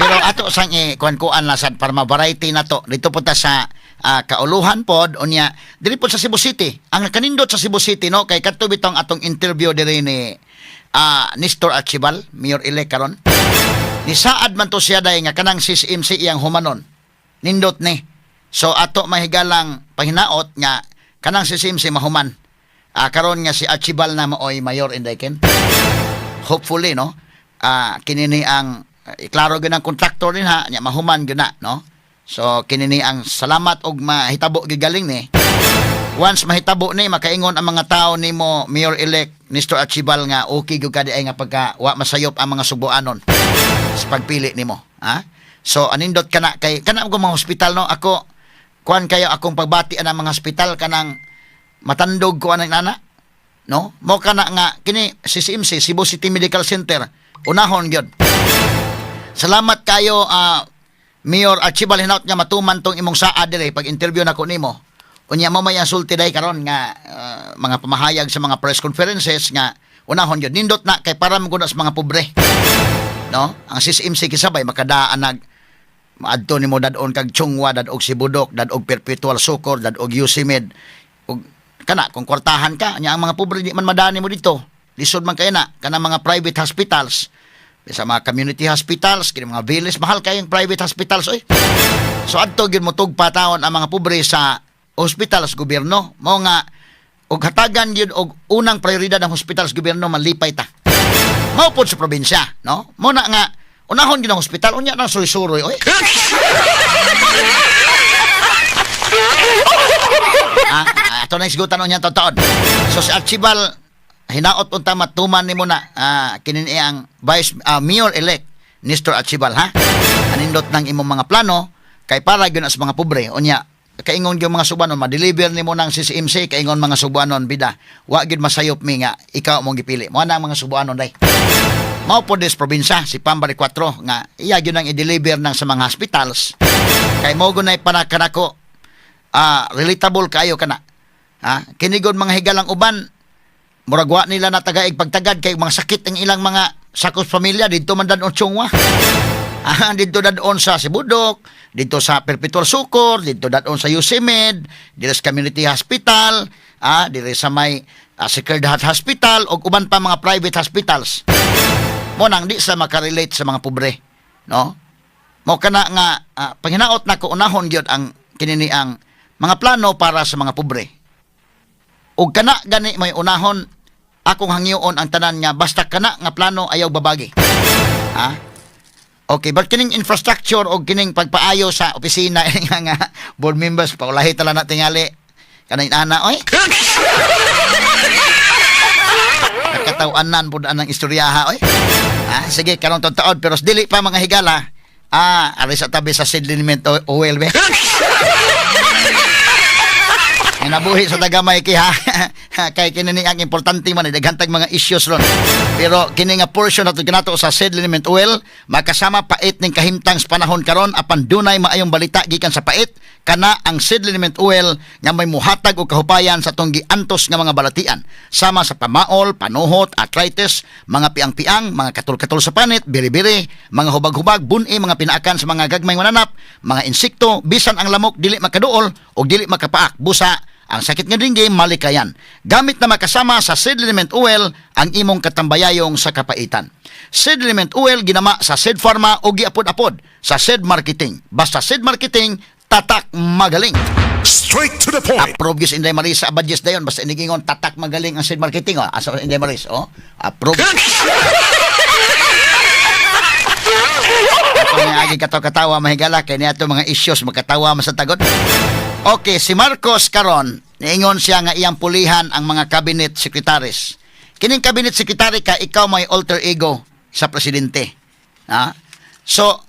Pero ato sang kuan-kuan la sad para ma-variety na to. Dito punta sa kauluhan pod unya dili pod sa Cebu City. Ang kanindot sa Cebu City no kay kadto bitong atong interview diri ni Nestor Archibal, mayor-elect karon. Ni saad man to siya day nga kanang CCMC iyang humanon. Nindot ni. So ato mahigalang pahinaot nga kanang CCMC mahuman. Karon nga si Archibal na maoy mayor indayken. Hopefully no. Kini ni ang iklaro gyud ang kontraktor din ha nya mahuman gyud na no. So kinini ang salamat og mahitabo gigaling ni. Once mahitabo ni makaingon ang mga tao nimo mayor-elect Nestor Archibal nga okay gyud ka di ay nga pagka wa masayop ang mga Subuanon sa pagpili nimo, ha? So anindot kana kay kana ko mga hospital no ako kuan kayo akong pagbati ang mga hospital kanang matandog ko anang nana no mo kana nga kini CCMC Cebu City Medical Center unahon gyud. Salamat kayo Mayor Archibal hinaut nga matuman tong imong saad dire pag interview nako nimo. Unya mo may sulti day karon nga mga pamahayag sa mga press conferences nga unahon gyud nindot na kay para mo sa mga pobre. No? Ang CCMC kisabay makadaan nag maadto nimo dadon kag Chungwa dadog Sibudok dadog Perpetual Socor dadog UCMed ug kana kung kwartahan ka nya ang mga pobre di man madani mo dito. Lisod man kay na kanang mga private hospitals. Sa mga community hospitals, kini mga village, mahal kayong private hospitals, oy. So, adto gyud mo tugpa taon ang mga pobre sa hospitals gobyerno. Mao nga, og hatagan gyud og unang prioridad ng hospitals gobyerno, malipay ta. Mao pod sa probinsya, no? Mo na nga, unahon gyud ang hospital, unya nang suroy-suroy, oy. Ato na isgutan unya taon. So, si Archibal, hinaot unta matuman nimo na kinin ang vice mayor-elect Nestor Archibal ha. Anindot nang imong mga plano kay para gyud sa mga pobre. Unya kaingon gyud mga Subuanon ma-deliver nimo ng CCMC kaingon mga Subuanon bida. Wa gyud masayop mi nga ikaw mong gipili. Mo na mga Subuanon day. Mao pod des probinsya si Pambari 4 nga iya gyud nang i-deliver ng sa mga hospitals. Kay mo gunay panakanako relatable kayo kana. Kini gud mga higalang uban muragwa nila na tagaig pagtagad kay mga sakit ang ilang mga sakos pamilya dito man dadon Chungwa. Dito dadon sa Sibudok, dito sa Perpetual Socor, dito dadon sa UCMed, dito sa Community Hospital, dito sa may Sacred Heart Hospital o uban pa mga private hospitals. Mo nang di sa makarelate sa mga pobre, no? Mo kana nga panghinaot na ko unahon gyud ang kinini ang mga plano para sa mga pobre. Ug kana gani may unahon akong hangyoon ang tanan nga basta kana nga plano ayaw babagi. Okay, but kining infrastructure o kining pagpaayo sa opisina nga board members paulahi tala na tingali kanang ana oy. Nakatawanan pud anang istoryaha oy. Sige karon taon pero dili pa mga higala. Ari sa tabi sa settlement oil be. Nabuhi sa tagamay kay kay kini ang importante man daghantag mga issues ron. Pero kini nga portion nato kanato sa settlement oil makasama pait ning kahimtang sa panahon karon apan dunay maayong balita gikan sa pait kana ang settlement oil nga may muhatag og kahupayan sa tong giantos nga mga balatian sama sa pamaol, panuhot, arthritis, mga piang-piang, mga katul-katul sa panit, biri-biri, mga hubag-hubag, buni, mga pinaakan sa mga gagmay mananap, mga insekto, bisan ang lamok dili makaduol o dili makapaak, busa ang sakit nga dinggay malikayan. Gamit na makasama sa settlement oil ang imong katambayayong sa kapaitan. Settlement oil ginama sa Seed Pharma o giapod-apod sa Seed Marketing. Basta Seed Marketing, tatak magaling. Straight to the point. Approve gis Inday Marisa Abadjes dayon basta inigingon tatak magaling ang seed marketing asa Inday Maris approve. Ato nga agi katawa mahigala kay niadto mga issues magkatawa masatagot. Okay, si Marcos karon niingon siya nga iyang pulihan ang mga cabinet secretaries. Kining cabinet secretary ka ikaw may alter ego sa presidente. So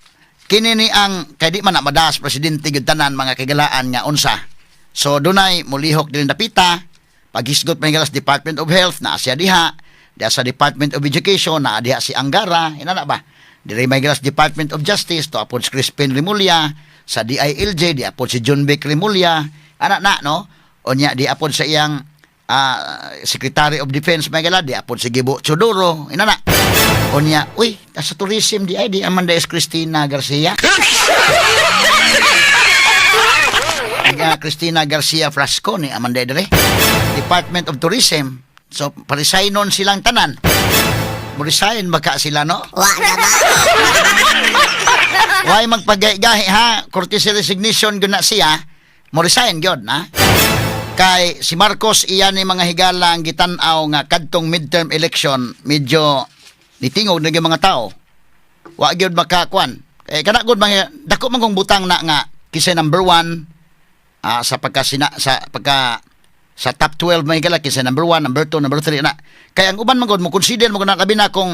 kini ni ang kay di man na madaas presidente gyud tanan mga kagalaan nga unsa. So dunay mulihok din dapita paghisgot may galas Department of Health na siya diha sa Department of Education na diha si Angara inana ba diri may galas Department of Justice to apon si Crispin Rimulya sa DILJ di apon si John Beck Rimulya ana na no unya di apon sa iyang Secretary of Defense may gala di apon si Gibo Chodoro inana unya uy sa tourism di ay di Amanda S. Cristina Garcia Cristina Garcia Frasco ni Amanda dire Department of Tourism so parisaynon silang tanan murisayin baka sila no why magpagahi ha courtesy resignation gyud na siya murisayin gyud na kay si Marcos iya ni mga higala ang gitan-aw nga kadtong midterm election medyo nitingog na mga tao wa gyud makakuan kana gud mga dako man kong butang na nga kisay number 1 sa top 12 may higala kisay number 1 number 2 number 3 na kay ang uban man gud mo consider mo na labi na kung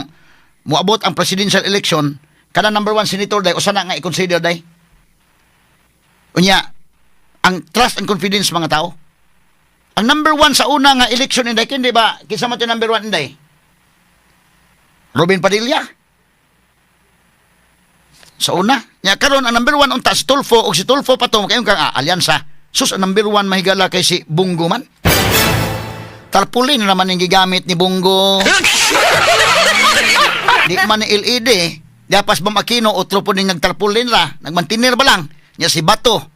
moabot ang presidential election kana number 1 senator day usa na nga i-consider day unya ang trust and confidence mga tao. Ang number 1 sa una nga election inday kindi ba kinsa man to number 1 inday? Robin Padilla. Sa una, nya karon ang number 1 unta si Tulfo og si Tulfo pa to kayon kang alyansa. Sus ang number 1 mahigala kay si Bungo man. Tarpaulin naman ang gigamit ni Bungo. Di man ni LED, dapas ba makino otro po ning nagtarpaulin ra, nagmantinir ba lang nya si Bato.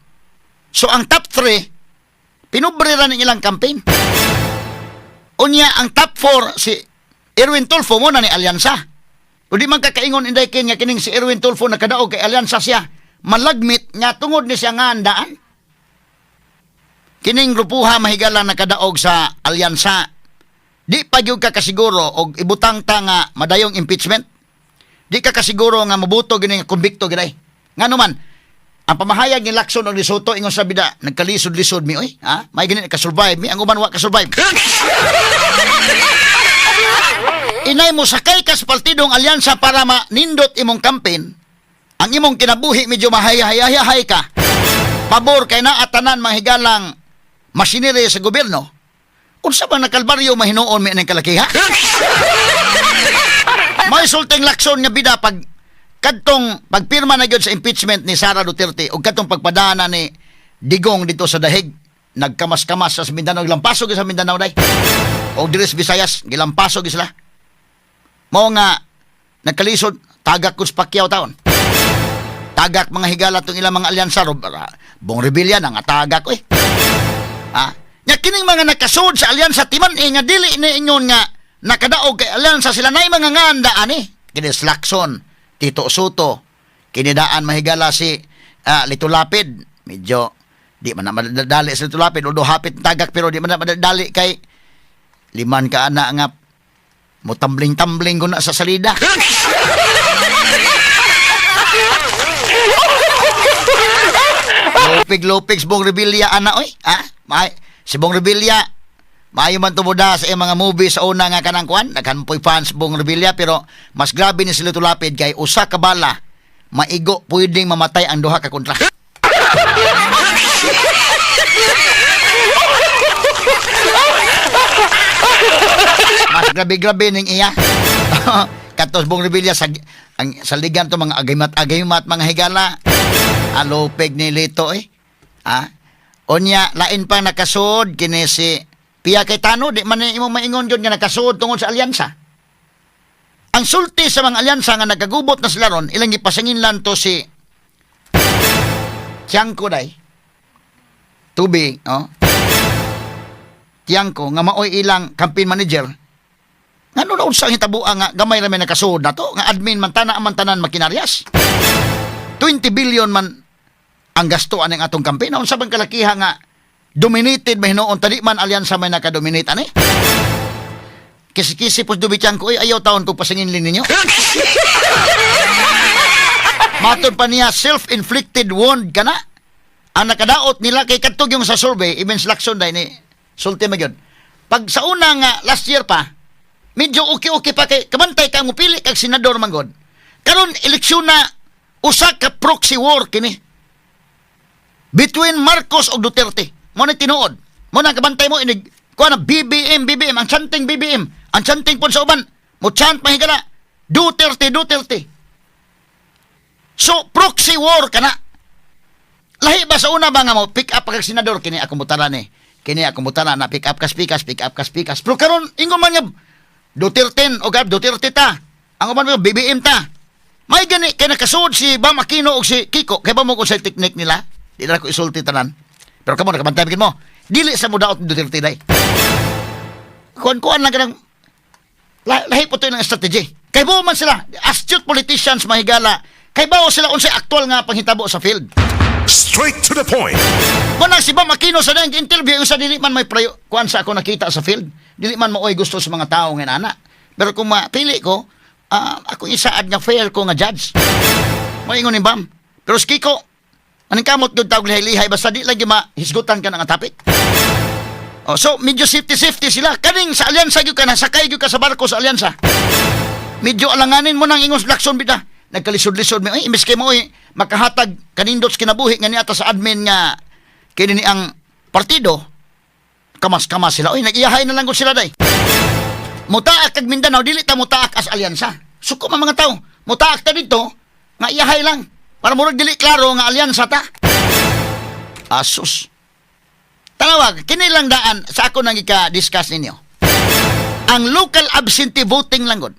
So ang top 3 pinubrira ng ilang campaign. Unya, ang top 4, si Erwin Tulfo mo na ni Alyansa. O di man kakaingon inday kanya kining si Erwin Tulfo nakadaog kay Alyansa siya. Malagmit nga tungod ni siya nga andaan. Kining grupuha mahigala nakadaog sa Alyansa. Di pa gyud ka kasiguro og ibutang ta nga madayong impeachment. Di ka kasiguro nga mabuto gining konbikto giday. Ngano man, ang pamahayag ni Lacson og ni Soto ingon sa bida nagkalisod-lisod mi oy may gani ka-survive mi ang uban wa ka-survive inay mo sakay ka sa partidong alyansa para manindot imong campaign ang imong kinabuhi medyo mahayahay ka pabor kay naa tanan mahigalang masinere sa gobyerno unsa ba nakalbaryo mahinuon mi ning kalakiha may sulteng Lacson nga bida pag kadtong pagpirma na gyud sa impeachment ni Sara Duterte ug kadtong pagpadana ni Digong dito sa Dahig nagkamas-kamas sa Mindanao gilampasog sa Mindanao day og diri sa Visayas gilampasog sila mao nga nagkalisod tagak kus Pacquiao taon tagak mga higala tong ilang mga alyansa Bong Revilla nga tagak oy nya kining mga nakasud sa alyansa timan nga dili ni ingon nga nakadaog kay alyansa sila nay mga nganda ani kini Lacson Tito Soto, kinidaan mahigala si Lito Lapid. Medyo, di man na madadali sa Lito Lapid. Although hapit tagak, pero di man na madadali kay liman ka ana nga mutambling-tambling ko na sa salida. Lupig-lupig si Bong Revilla ana, oy. Si Bong Revilla, maayo man tumuda sa mga movie sa una nga kanang kuan naghanpoy fans Bong Revilla pero mas grabe ni sila tulapid kay usa ka bala maigo pwedeng mamatay ang duha ka kontra. Mas grabe ning iya. Katos Bong Revilla sa ligan to mga agaymat mga higala. Alopeg ni Lito Onya lain pa nakasod kini si Pia Cayetano, di man imo maingon yun nga nakasuod tungod sa alyansa. Ang sulti sa mga alyansa nga nagagubot na sila ron, ilang ipasangin lang to si Tiangco day. Tubi, Tiangco, nga maoy ilang campaign manager. Nga noon unsang hitabuan nga gamay ra may nakasuod na to, nga admin man tanan makinaryas. 20 billion man ang gastuan ng atong campaign. Unsa bang kalakiha nga dominated ba hinuon tadi man alyansa may nakadominate ani. Kisi-kisi pos dubityan ko, ayaw taon kong pasinginlin ninyo. Matod pa niya, self-inflicted wound ka na. Ang nakadaot nila kay katog yung sa survey, even selection dahil ni sulti magyod. Pag sa una nga, last year pa, medyo okay pa kay, kamantay ka mo pili kag senador manggod. Karon eleksyon na, usa ka proxy war kini. Between Marcos o Duterte. Mo na tinuod. Mo na kabantay mo, inig, kuha na BBM, ang chanting BBM. Ang chanting po sa uban, mo chant mahigala, Duterte. So, proxy war ka na. Lahi ba sa una ba nga mo, pick up kag senador, kini ako mutara ni. Kini ako mutara na pick up ka speakers. Pero karon ingon man nga, Duterte ta. Ang uban mo, BBM ta. May gani, kaya nakasuod si Bam Aquino o si Kiko, kaya ba mo kung sa technique nila? Di na ko isulti tanan. Pero kamo, nakabantay bikin mo, dili sa mudaot ni Duterte day. Kuan lang ka ng lahi po ito ng strategy. Kay buo man sila, astute politicians mahigala, kay bao sila unsay aktual nga panghitabo sa field. Straight to the point. Kung si Bam Aquino sa nang interview, yung sa dili man may kuan sa ako nakita sa field, dili man maoy gusto sa mga tao nga ana. Pero kung mapili ko, ako isaad nga fair ko nga judge. Moingon ni Bam. Pero si Kiko, anong kamot yung tawag lihay-lihay, basta di lagi mahisgutan ka ng topic. So, medyo safety sila. Kaning sa alyansa gyud ka na, sakay gyud ka sa barko sa alyansa. Medyo alanganin mo nang ingos lakson bida. Nagkalisod-lisod mo, imbes kay mo makahatag kanindot kinabuhi nga niata sa admin nga kini ni ang partido. Kamas-kamas sila. Nag-iyahay na lang ko sila day. Mutaak kag Mindanao, dili ta mutaak as alyansa. Suko man mga tao. Mutaak ta dito, nga iyahay lang. Para murag dili klaro nga alyansa ta. Asus. Tanawag, kini lang daan sa ako nang ika-discuss ninyo. Ang local absentee voting lang gud.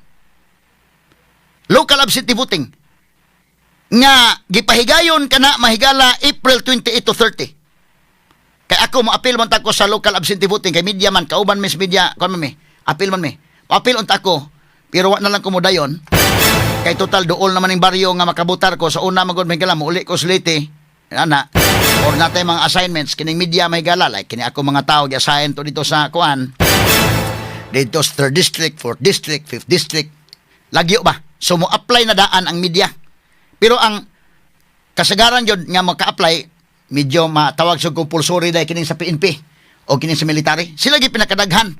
Local absentee voting. Nga, gipahigayon ka na mahigala April 28 to 30. Kaya ako, ma-appeal man tako sa local absentee voting. Kay media man, kauban mis media, kung man appeal man appeal unta ko, pero wa na lang kumudayon. Kay total, dool naman yung baryo nga makabutar ko. Sa una, magod mahigala, mauli ko slate. Ana, or natay mga assignments kining media may gala like kini ako mga tao gi-assign to dito sa kuan dito sa 3rd district, 4th district, 5th district lagyo ba so mo apply na daan ang media pero ang kasagaran jud nga maka-apply medyo matawag sa compulsory dai kining sa PNP o kining sa military sila gi pinakadaghan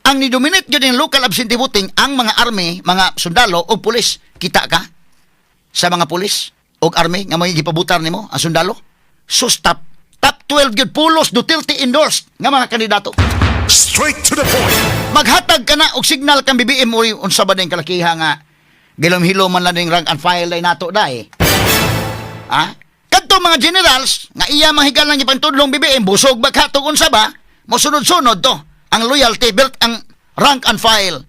ang ni-dominate jud yung local absentee voting ang mga army, mga sundalo o pulis kita ka sa mga pulis og army nga may gipabutar nimo ang sundalo. So top 12 gyud pulos Duterte endorsed nga mga kandidato. Straight to the point. Maghatag ka na og signal kang BBM o unsa ba din kalakiha nga gilom-hilom man lang ning rank and file day nato dai. Kadto mga generals nga iya mahigal lang ipantudlong BBM busog ba katong unsa ba mo sunod-sunod to ang loyalty built ang rank and file.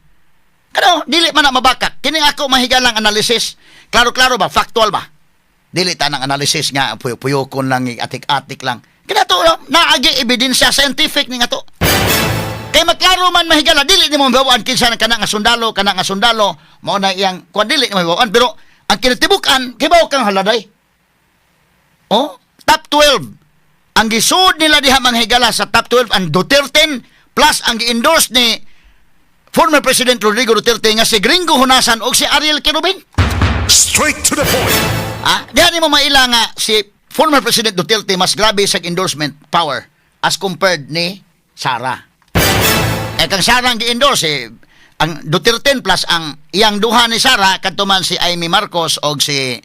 Kano dili man na mabakak kini ako mahigal lang analysis. Klaro-klaro ba factual ba? Dili ta ng analysis nga puyo-puyokon lang atik-atik lang. Kinato naagi ebidensya scientific ni ato. Kay maklaro man mahigala dili nimo mabawaan kinsa kana nga sundalo mao na iyang kuan dili nimo mabawaan pero ang kinatibukan kay bawo kang haladay. Top 12. Ang gisud nila diha manghigala sa top 12 ang Duterte plus ang gi-endorse ni former President Rodrigo Duterte nga si Gringo Honasan o si Ariel Quirobin. Straight to the point. Diyan mo maila nga si former President Duterte mas grabe sa endorsement power as compared ni Sara. Kang Sara ang gi-endorse ang Duterte plus ang iyang duha ni Sara kadto man si Amy Marcos o si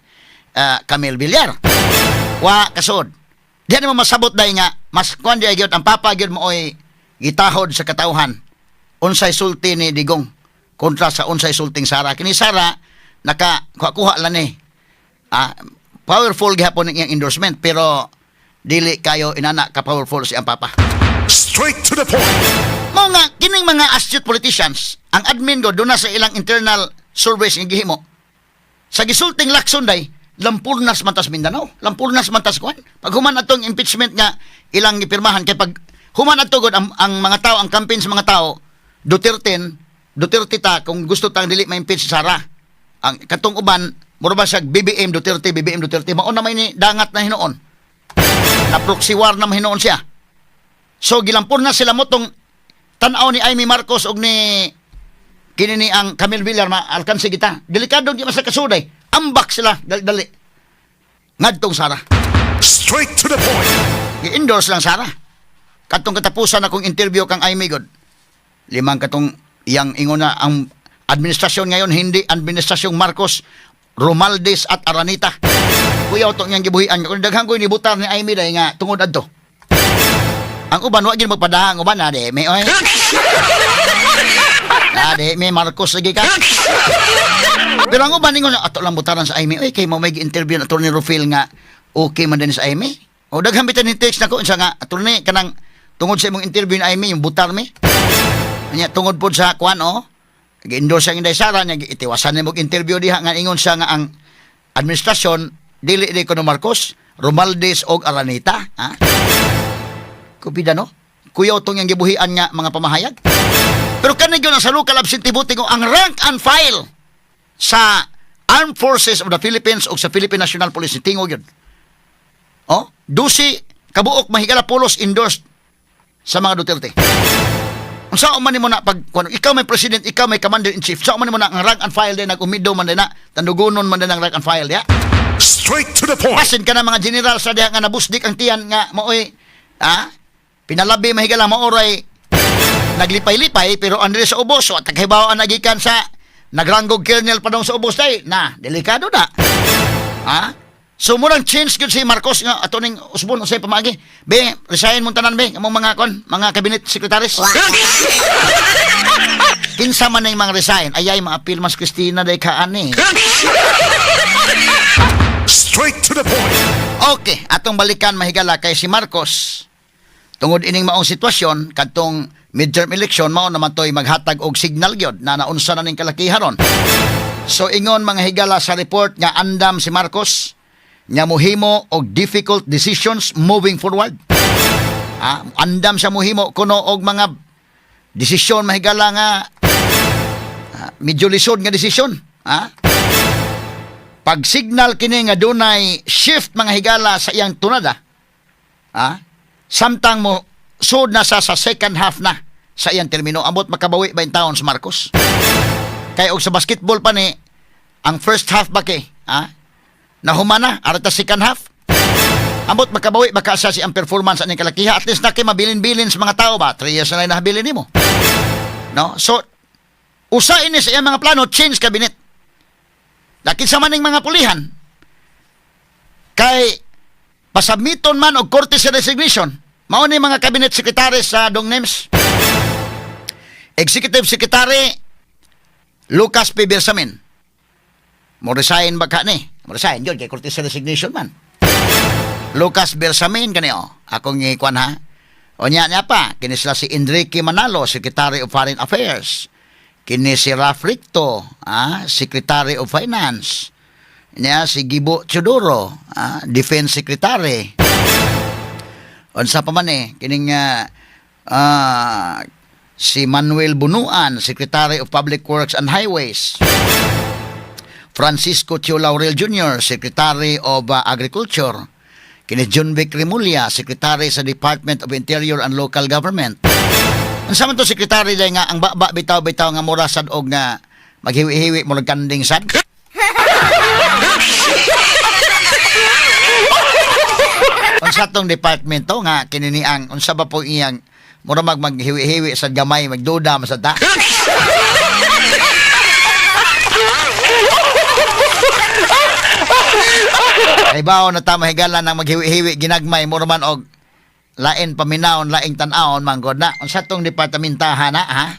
Camille Villar. Wa kasod. Diyan mo masabot day nga mas kuan di gyud ang papa gyud mo oy gitahod sa katawhan. Unsay sulti ni Digong kontra sa unsay sulting Sara. Kini Sara naka-kuha lang ni. Powerful gihapon ang iyang endorsement pero dili kayo inana ka powerful si ang papa. Straight to the point. Mao nga kining mga astute politicians ang admin go doon na sa ilang internal surveys nga gihimo. Sa gisulting lakson day lampurnas mantas Mindanao, lampurnas mantas kuan. Pag human atong impeachment nga ilang gipirmahan kay pag human ato god ang mga tao ang campaign sa mga tao Duterte ta kung gusto tang dili ma-impeach si Sara. Ang katong uban mura ba siya BBM Duterte mao na may ni dangat na hinuon Na proxy war na mahinoon siya. So gilampon na sila mo tong tan-aw ni Amy Marcos og ni kinini ang Camille Villar alkansi kita. Delikado di masa kasuday. Ambak sila dali. Ngadtong Sara. Straight to the point. I-endorse lang Sara. Katong katapusan akong interview kang Amy God. 5 katong iyang ingon na ang administrasyon ngayon hindi administrasyong Marcos, Romualdez at Aranita. Kuya utong niyang gibuhian kung daghang ko inibutar ni Amy dahil nga tungod adto. Ang uban wa gid magpadahang uban na de may oy. Ade may Marcos lagi ka. Pero ang uban ningon ato lang butaran sa Amy. Oy kay mo may interview na Attorney Rufil nga okay man din sa Amy. O daghang bitan ni text nako unsa nga attorney kanang tungod sa imong interview ni Amy yung butar mi. Nya tungod pod sa kuan o. Gi-endorse ang Inday Sara nya itiwasan nimo interview diha nga ingon siya nga ang administrasyon dili di kuno Marcos, Romualdez og Aranita, ha? Kupida no? Kuya utong yang gibuhian nga mga pamahayag. Pero kani gyud ang sa local absentee voting o ang rank and file sa Armed Forces of the Philippines o sa Philippine National Police tingog yun. Oh, 12 kabuok mahigala pulos endorsed sa mga Duterte. Unsa man nimo na pag kung ikaw may president, ikaw may commander in chief, sa man nimo na ang rank and file din nag-umido man din na tandugonon man din ang rank and file ya. Straight to the point. Pasin ka na mga general sa diha nga nabusdik ang tiyan nga maoy pinalabi mahigala maoray naglipay-lipay pero andre sa ubos so taghibawaan nagikan sa nagranggog kernel pa daw sa ubos day na delikado na. So murang change gyud si Marcos nga ato ning usbon usay pamagi. Be, resign mo tanan be among mga cabinet secretaries. Kinsa man ning mga resign, ayay maapil mas Cristina day kaani. Straight to the point. Okay, atong balikan mahigala kay si Marcos. Tungod ining maong sitwasyon kadtong midterm election mao naman toy maghatag og signal gyud na naunsa na ning kalakiharon. So ingon mga higala sa report nga andam si Marcos nya mohimo og difficult decisions moving forward. Andam sa mohimo kuno og mga desisyon mahigala nga medyo lisod nga desisyon. Pag signal kini nga dunay shift mga higala sa iyang tunada. Samtang mo sud na sa second half na sa iyang termino ambot makabawi ba in taon si Marcos. Kay og sa basketball pa ni ang first half ba kay nahumana arata second half. Ambot makabawi baka sa si ang performance aning kalakiha at least na kay mabilin-bilin sa mga tao ba 3 years na nahabilin nimo. No? So usa ini sa iyang mga plano change cabinet. Lakin sa maning mga pulihan kay pasabmiton man og korte sa resignation mao ni mga cabinet secretary sa dong names. Executive Secretary Lucas P. Bersamin mo resign ba ka ni? Mo resign yun kay korte sa resignation man. Lucas Bersamin kani akong ngikuan ha. O nya pa kini sila si Enrique Manalo, Secretary of Foreign Affairs. Kini si Raf Ricto, Secretary of Finance. Niya si Gibo Chodoro, Defense Secretary. Unsa pa man kining si Manuel Bunuan, Secretary of Public Works and Highways. Francisco Chio Laurel Jr., Secretary of Agriculture. Kini John Vic Remulla, Secretary sa Department of Interior and Local Government. Unsa man to secretary day nga ang baba bitaw-bitaw nga murasad og nga maghiwi-hiwi mo kanding sad. Unsa tong department to nga kinini ang unsa ba po iyang mura maghiwi-hiwi sa gamay magduda masada. Ay bao na ta mahigala nang maghiwi-hiwi ginagmay mura man og lain paminaon, laing tan-aon manggod na. Unsa tong departamentahan ha?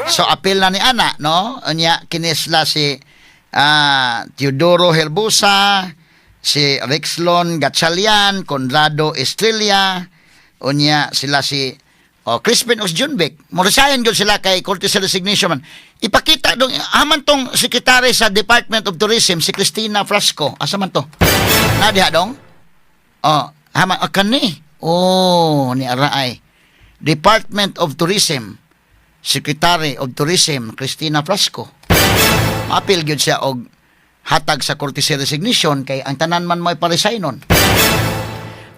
So apil na ni ana no. Unya kinisla si Teodoro Herbusa, si Rexlon Gatchalian, Conrado Estrella, unya sila si Crispin Osjunbeck. Mo resign gyud sila kay korte sa resignation man. Ipakita dong aman tong secretary sa Department of Tourism si Cristina Frasco. Asa man to? Na diha dong? Haman akan ni. Ni Araay. Department of Tourism, Secretary of Tourism Cristina Frasco. Maapil gyud siya og hatag sa courtesy resignation kay ang tanan man may pa-resignon.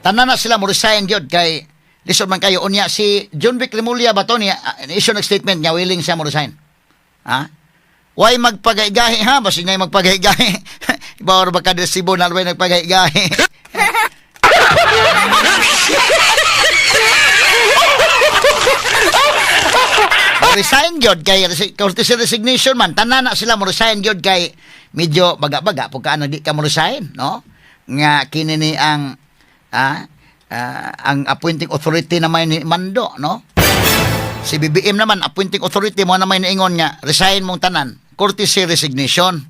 Tanan na sila mo resign gyud kay lisod man kayo unya si John Vic Remulla ba to niya issue ng statement niya willing siya mo resign. Ha? Why magpagaigahi ha? Basi ngay magpagaigahi. Iba ba ka desibo na way nagpagaigahi? Resign gyud kay courtesy resignation man tanan na sila mo resign gyud kay medyo baga-baga pag kaano di ka mo resign, no? Nga kini ni ang appointing authority na may ni mando, no? Si BBM naman appointing authority mo na may niingon nga resign mong tanan, courtesy resignation.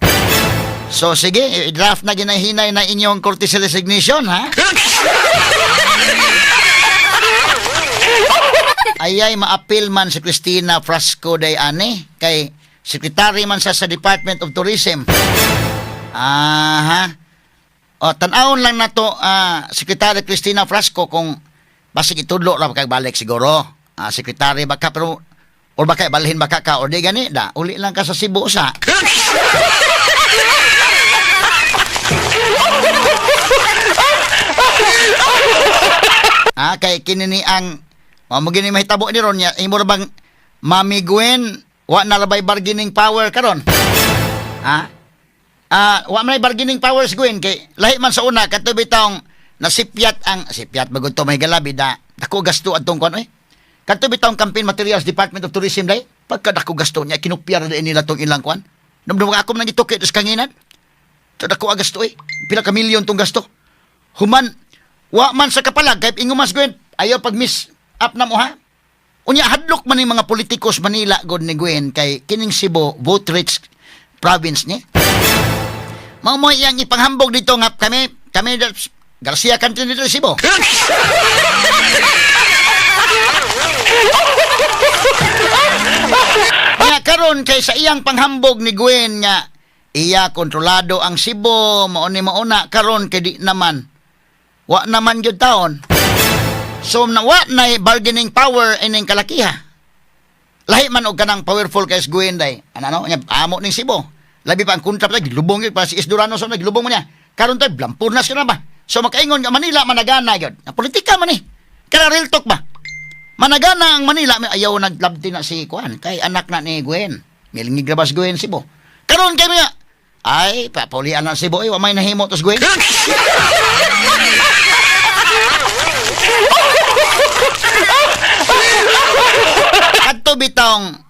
So sige, i-draft na ginahinay na inyong courtesy resignation, ha? Ayay maapil man si Cristina Frasco day ani kay secretary man sa Department of Tourism. Aha. O tan-awon lang nato Secretary Cristina Frasco kung basig itudlo ra kag balik siguro. Secretary baka pero or baka balhin baka ka or di gani da uli lang ka sa Cebu sa. Kay kinini ang magini mahitabo ni ron niya imo ra bang Mami Gwen wa na labay bargaining power karon. Wa may bargaining powers Gwen kay lahi man sa una katubi taong nasipyat bagod to may galabi da dako gasto adtong kon katubi taong campaign materials Department of Tourism day pagka dako gasto niya kinupyar din nila tong ilang kwan. Namdum ako nang gitukit sa kanginan. To dako gasto pila ka milyon tong gasto. Human wa man sa kapalag kay ingon mas Gwen ayaw pag miss up na mo ha. Unya hadlok man yung mga politikos Manila god ni Gwen kay kining Cebu vote rich province ni. Mao mo yang ipanghambog dito nga kami Garcia country dito Cebu. Nga karon kay sa iyang panghambog ni Gwen nga iya kontrolado ang Cebu mao ni mauna karon kay di naman wa naman gyud taon. So na wa na bargaining power ining kalakiha. Lahi man og kanang powerful kay Gwen day. Ano nya amo ning Cebu. Labi pa ang kontra pa gilubong gyud pa si Isdurano so nagilubong mo niya. Karon tay blampurnas ka na ba? So makaingon nga Manila managana gyud. Na politika man Kaya real talk ba? Managana ang Manila ayaw naglabti na si Kuan kay anak na ni Gwen. Milingi grabas Gwen Cebu. Karon kay niya ay papulian na Cebu wa may nahimo tos Gwen. Adto bitong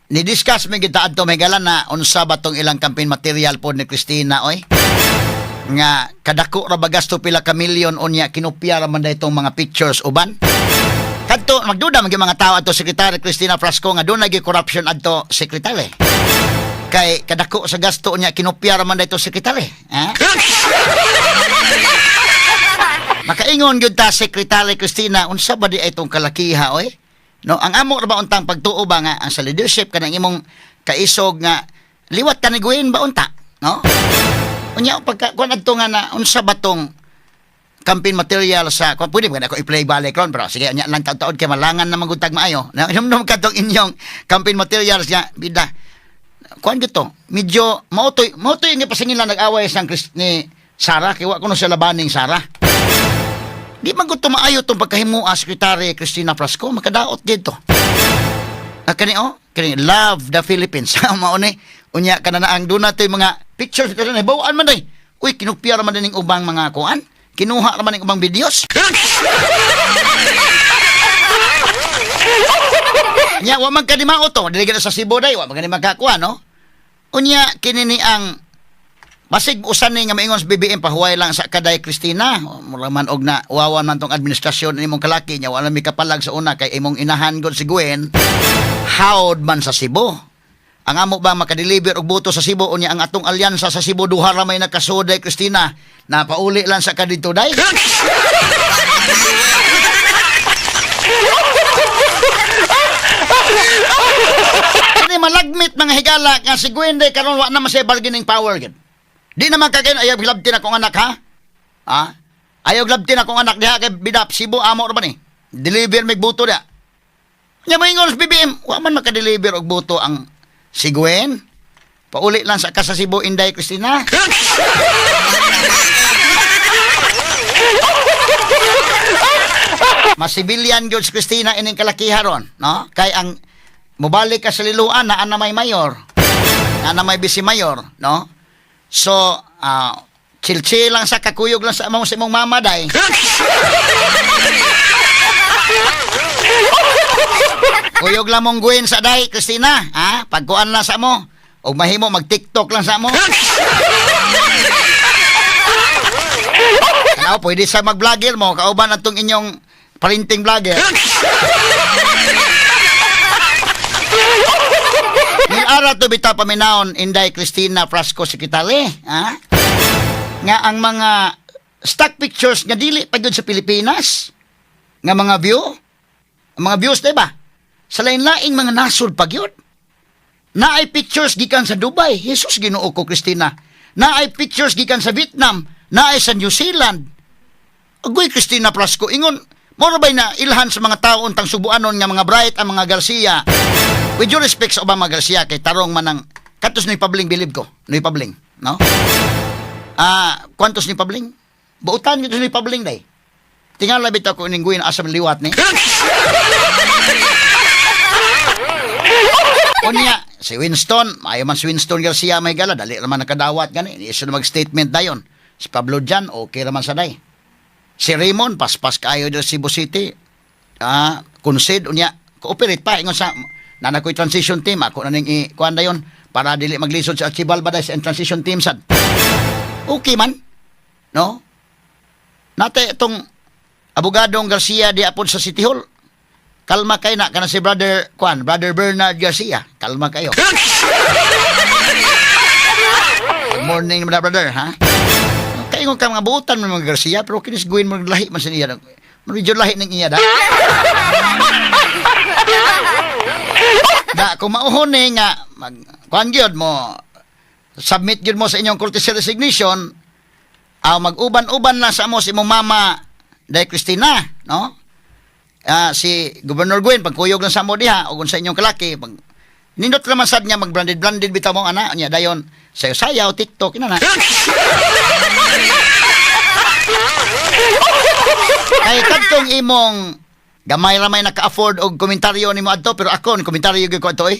ni-discuss mi kita adto may galan na unsa ba tong ilang campaign material pod ni Cristina nga kadako ra bagasto pila ka milyon unya kinupya ra man daytong mga pictures uban. Kadto magduda man mga tao adto Secretary Cristina Frasco nga doon lagi corruption adto secretary. Kay kadako sa gasto unya kinupya ra man daytong secretary. Makaingon gyud ta Secretary Cristina unsa ba di ay tong kalakiha No, ang amo ra ba untang pagtuo ba nga ang sa leadership kanang imong kaisog nga liwat ka ni Gwen ba unta, no? Unya pagka kun adto nga na unsa ba tong campaign material sa kun pwede ba ako i-play balik ron pero sige nya lang taud-taud kay malangan na maguntag maayo. Namnom ka tong inyong campaign materials nga bida. Kuan gito, medyo mautoy nga pasingilan nag-away sang ni Sara kay wa kuno sa labaning Sara. Di man gud maayo tong pagkahimua Secretary Cristina Frasco makadaot dito. Kani love the Philippines. Mao ni unya kana na ang duna toy mga pictures kasi na bawaan man day. Uy kinupya ra man ning ubang mga kuan. Kinuha ra man ning ubang videos. Nya wa man kadimao to dili sa Cebu day wa man kani makakuha no. Unya kini ni ang basig usan ni nga maingon sa BBM pahuway lang sa kaday Cristina. Mura man og na wawan man tong administrasyon nimong kalaki nya wala mi kapalag sa una kay imong inahan gud si Gwen. Howd man sa Cebu. Ang amo ba makadeliver og boto sa Cebu unya ang atong alyansa sa Cebu duha ra may nakasoday Cristina na pauli lang sa kadito day. Kani malagmit mga higala nga si Gwen day karon wa na masay bargaining power gid. Di naman kagayon ayaw glabtin akong anak ha? Ayaw glabtin akong anak diha kay bidap Cebu amo ra ba ni? Deliver mig boto dia. Nya moingon sa BBM, wa man makadeliver og boto ang si Gwen. Pauli lang sa Casa Cebu, Inday Cristina. Mas civilian gyud si Cristina ining kalakiharon, no? Kay ang mobalik ka sa liluan na may mayor, na may vice mayor, no? So, chill-chill lang sa kakuyog lang sa imong mama day. Kuyog lang mong guwin sa day, Cristina, ha? Pagkuan lang sa mo. O mahimo mag-TikTok lang sa mo. Ano, pwede sa mag-vlogger mo, kauban atong inyong printing vlogger. Nil-ara to bitaw paminaon, Inday Cristina Frasco Secretary, ha? Nga ang mga stock pictures nga dili pa gyud sa Pilipinas, nga mga views, diba? Sa lain-laing mga nasod pa gyud. Naay pictures gikan sa Dubai, Jesus Ginoo ko Cristina. Naay pictures gikan sa Vietnam, naay sa New Zealand. Agoy Cristina Frasco, ingon, moro bay na ilhan sa mga taon tang subuanon nga mga bright ang mga Garcia. With due respect sa Obama Garcia, kay tarong manang, katos ni Pabling bilib ko, ni Pabling, no? Kwantos ni Pabling? Buutan nito ni Pabling day. Tingal labit ako iningguin asam liwat ni. Unya, si Winston, maayo man si Winston Garcia may gala, dali naman nakadawat gani, iso na mag-statement dayon. Si Pablo Jan, okay naman sa day. Si Raymond, paspas kayo dito sa Cebu City. Concede, unya, cooperate pa, ingon sa, nanakoy transition team, ako na ning ikuan dayon, para dili maglisod sa Archibald ba sa transition team sad. Okay man, no? Nate itong abogadong Garcia di apod sa City Hall. Kalma kayo na, kana si Brother Bernard Garcia. Kalma kayo. Good morning, brother, ha? Kayo ka mga buutan mo mga Garcia, pero kinis guwin mo lahi man sa niya. Medyo lahi ng iya, da? Da, kung mauhon nga, kuhan gyud mo, submit gyud mo sa inyong courtesy resignation, mag-uban-uban lang sa mo si mong mama, Day Cristina, no? Si Governor Gwen pagkuyog lang sa mo diha o sa inyong kalaki pag nindot naman sad niya mag-branded bitaw mo ana niya dayon sayo-sayaw TikTok ina na. Kay kadtong imong gamay ramay naka-afford og komentaryo nimo adto pero ako ni komentaryo gyud ko adto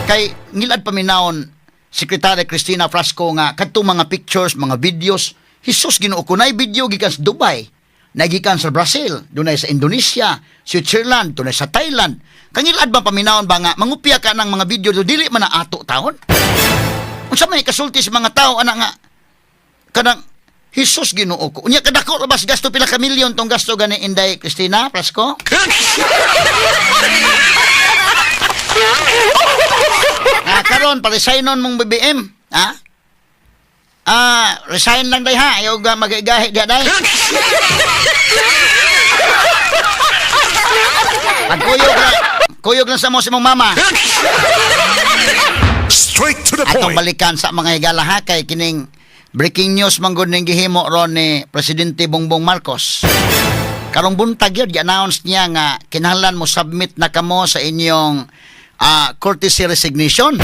kay ngilad paminawon Secretary Cristina Frasco nga kadtong mga pictures mga videos Jesus Ginoo ko nay video gikan sa Dubai. Nagikan sa Brazil, dunay sa Indonesia, Switzerland, dunay sa Thailand. Kangilad ba paminawon ba nga mangupya ka ng mga video do dili man na ato taon? Unsa may kasulti sa mga tao ana nga kanang Jesus Ginoo ko. Unya kadako ra bas gasto pila ka milyon tong gasto gani Inday Cristina Frasco? Karon parisaynon mong BBM, ha? Resign lang day ha. Ayaw mag-igahi diya day. Kuyog lang sa mo si mong mama. Straight to the Atong point. balikan sa mga higala ha. Kay kining breaking news manggod ning gihimo ron ni Presidente Bongbong Marcos. Karong buntag yun, i-announce niya nga kinahanglan mo submit na kamo sa inyong courtesy resignation.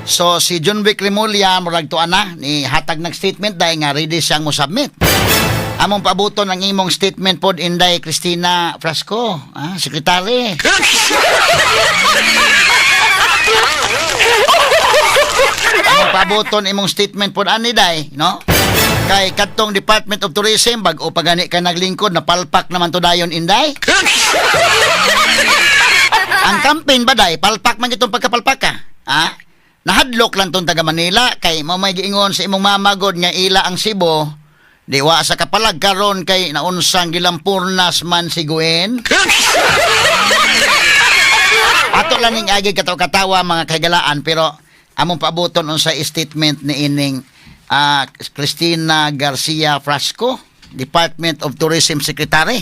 So, si John Vic Remulla, murag to ana, ni hatag ng statement dahil nga ready siyang mo submit. Among pabuton ang imong statement pod Inday Cristina Frasco, Secretary. Among pabuton imong statement pod ani day, no? Kay kadtong Department of Tourism, bag-o pagani ka naglingkod, napalpak naman to dayon Inday. Ang campaign ba day, palpak man itong pagkapalpak ka, Nahadlok lang tong taga Manila kay mamay giingon sa imong mamagod nga ila ang Cebu diwa sa kapalag karon kay naunsang gilampurnas man si Gwen. Ato lang ning agi katawa mga kagalaan pero among paaboton unsa statement ni ining Cristina Garcia Frasco, Department of Tourism Secretary,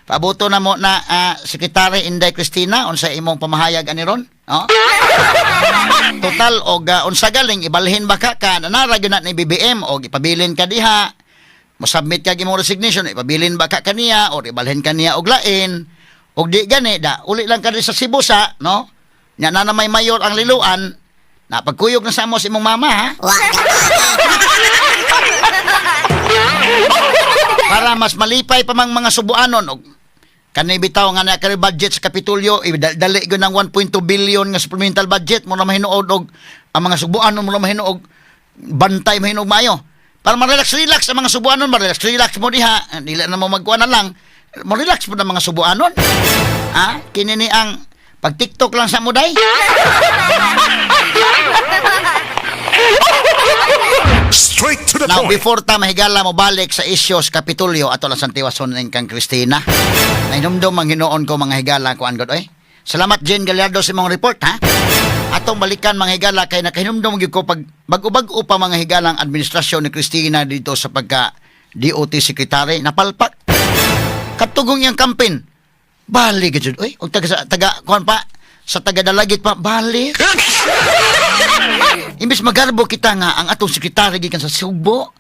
Paaboton na mo na Secretary Inday Cristina unsa imong pamahayag ani ron? Total og unsa galing ibalhin ba ka nanara gyud na ni BBM og ipabilin ka diha. Mo submit ka imong resignation, ipabilin ba ka kaniya or ibalhin kaniya og lain. Og di gani da uli lang ka sa Cebu sa, no? Nya na may mayor ang liluan Napagkuyog na sa mo si imong mama, ha? Para mas malipay pa mang mga subuanon og kanay bitaw nga na kay budget sa Kapitulyo dali gyud ng 1.2 billion nga supplemental budget mo na mahinuod og ang mga subuanon mo na mahinuog bantay mahinuog mayo para ma-relax ang mga subuanon ma-relax mo diha dili na mo magkuha na lang mo relax mo ang mga subuanon ha kini ni ang pag TikTok lang sa muday. Straight to the Now, point. before ta mahigala mo balik sa issues Kapitulyo ato lang sa tiwason ng kang Cristina. Nainumdum ang hinoon ko mga higala ko angod oy. Salamat Jen Gallardo sa mong report ha. Atong balikan mga higala kay nakahinumdum gyud ko pag bag-ubag pa mga higalang administrasyon ni Cristina dito sa pagka DOT secretary napalpak. Katugong yang campaign. Balik gyud oy. Og taga kuan pa sa taga Dalagit pa balik. Imbis magarbo kita nga ang atong sekretary gikan sa Subo.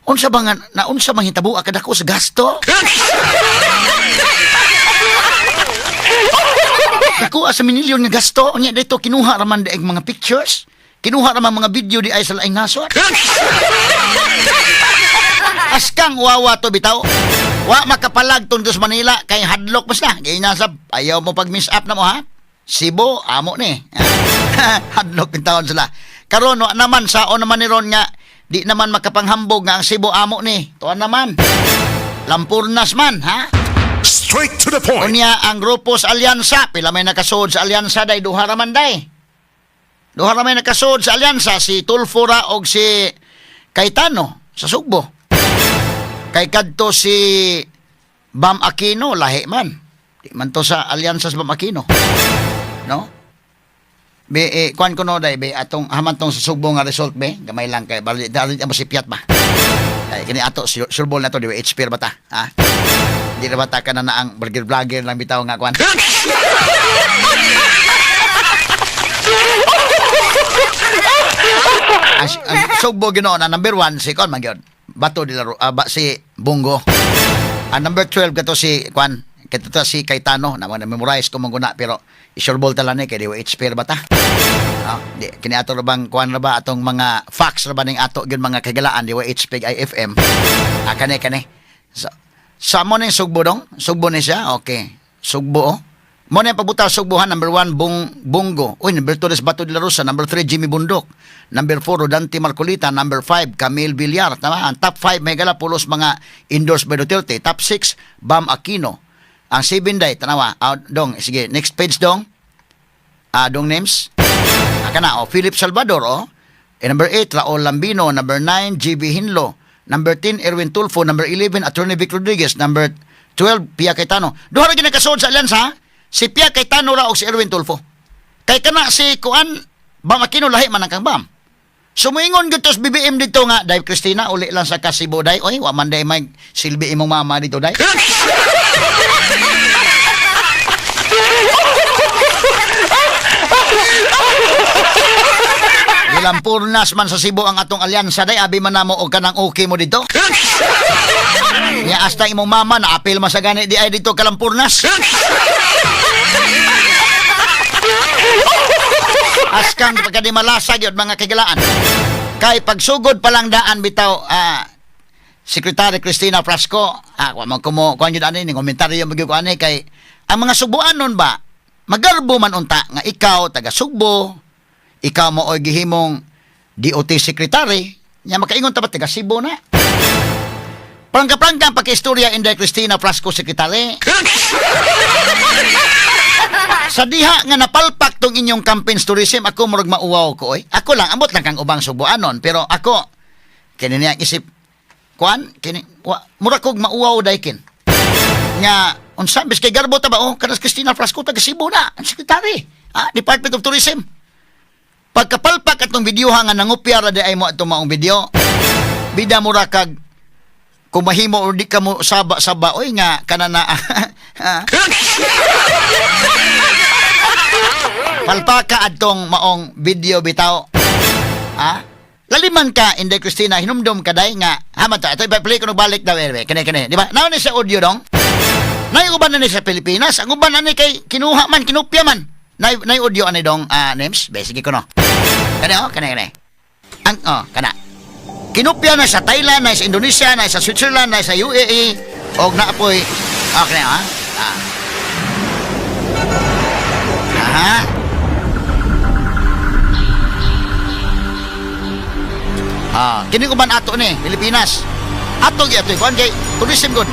Unsa ba nga naunsa man hitabo kadako sa gasto? Ako sa minilyon nga gasto nya dito kinuha raman daig mga pictures. Kinuha raman mga video di ay sa laing nasod. Askang wawa to bitaw. Wa makapalag tungod sa Manila kay hadlock mas na. Gay nasab ayaw mo pag miss up na mo ha. Sibo amo ni. Hadlock bitaw sila. Karon wa naman saon naman ni ron nga di naman makapanghambog nga ang Sibo amo ni. Tuan naman. Lampurnas man ha. Straight to the point. Unya ang grupo sa alyansa pila may nakasud sa alyansa day duha ra man day. Duha ra may nakasud sa alyansa si Tulfo ra og si Cayetano sa Sugbo. Kay kadto si Bam Aquino lahi man. Di man to sa alyansa sa Bam Aquino. No? Be kuan ko no day be atong hamantong sa Sugbo nga result be gamay lang kay bali mo si Piat ba. Ay kini ato surbol na to di HP ba ta? Ha? Di na bata ka na ang vlogger lang bitaw nga kuan. Ang Sugbo ginoon na number 1 si kon man gyud. Bato di laro si Bungo. Ang number 12 kato si kuan kato si Cayetano na memorize ko mong pero isurbol tala ni kay di HP ba ta? Di kini ato ra bang kuan ra ba atong mga facts ra ba ning ato gyud mga kagalaan di HP IFM. Kani. So, sa mo ning Sugbo dong? Sugbo ni siya? Okay. Sugbo oh. Mo na pagbutaw Sugbohan, number 1, Bungo. Uy, number 2, Bato de la Rosa. Number 3, Jimmy Bundok. Number 4, Rodante Marcolita. Number 5, Camille Villar. Tama? Ang top 5, may gala pulos mga endorsed by Duterte. Top 6, Bam Aquino. Ang 7 day, tanawa. Dong, sige, next page dong. Dong names. Kana, Philip Salvador, oh. Number 8, Raul Lambino. Number 9, GB Hinlo. Number 10, Erwin Tulfo. Number 11, Attorney Vic Rodriguez. Number 12, Pia Cayetano. Duha ra ginakasod sa alyansa, si Pia Cayetano ra o si Erwin Tulfo. Kay kana si Kuan, Bam Aquino lahi man ang kang Bam. Sumuingon gyud tos BBM dito nga, Dave Cristina, uli lang sa Kasibo day. Oy, wa man day may silbi imong mama dito day. Lampurnas man sa Cebu ang atong alyansa day abi man namo og kanang okay mo dito. Nya hasta imong mama na apil man sa gani di ay dito kalampurnas. Askang pagka di malasag yun mga kagalaan. Kay pagsugod pa lang daan bitaw Secretary Cristina Frasco wa man kumo kuan yun ani ning komentaryo magyud ani kay ang mga Subuanon ba magarbo man unta nga ikaw taga Sugbo ikaw mo oy gihimong DOT secretary nya makaingon ta ba taga Cebu na prangka-prangka pagka-istorya Inday Cristina Frasco secretary sa diha nga napalpak tong inyong campaign tourism ako murag mauwaw ko oy ako lang ambot lang kang ubang Subuanon pero ako kini niya isip kuan kini murag kog mauwaw daykin nga unsa bis kay garbo ta ba kanas Cristina Frasco taga Cebu na ang secretary Department of Tourism. Pagkapalpak atong video nga nangupya ra di ay mo atong maong video. Bida mo ra kag kung mahimo or di ka mo saba-saba oy nga kanana. Palpaka atong maong video bitaw. Laliman ka Inday Cristina hinumdum ka day nga hamata ito play ko balik daw kani di ba? Naon ni sa audio dong? Nay uban na ni sa Pilipinas, ang uban ani kay kinuha man kinupya man. Nay audio ani dong names, sige ko no. Kani. Kana. Kinupya na sa Thailand, na sa Indonesia, na sa Switzerland, na sa UAE, og naapoy. Okay, ha? Aha. Kining uban ato ni Pilipinas. Ato gyud kuan kay tourism gud.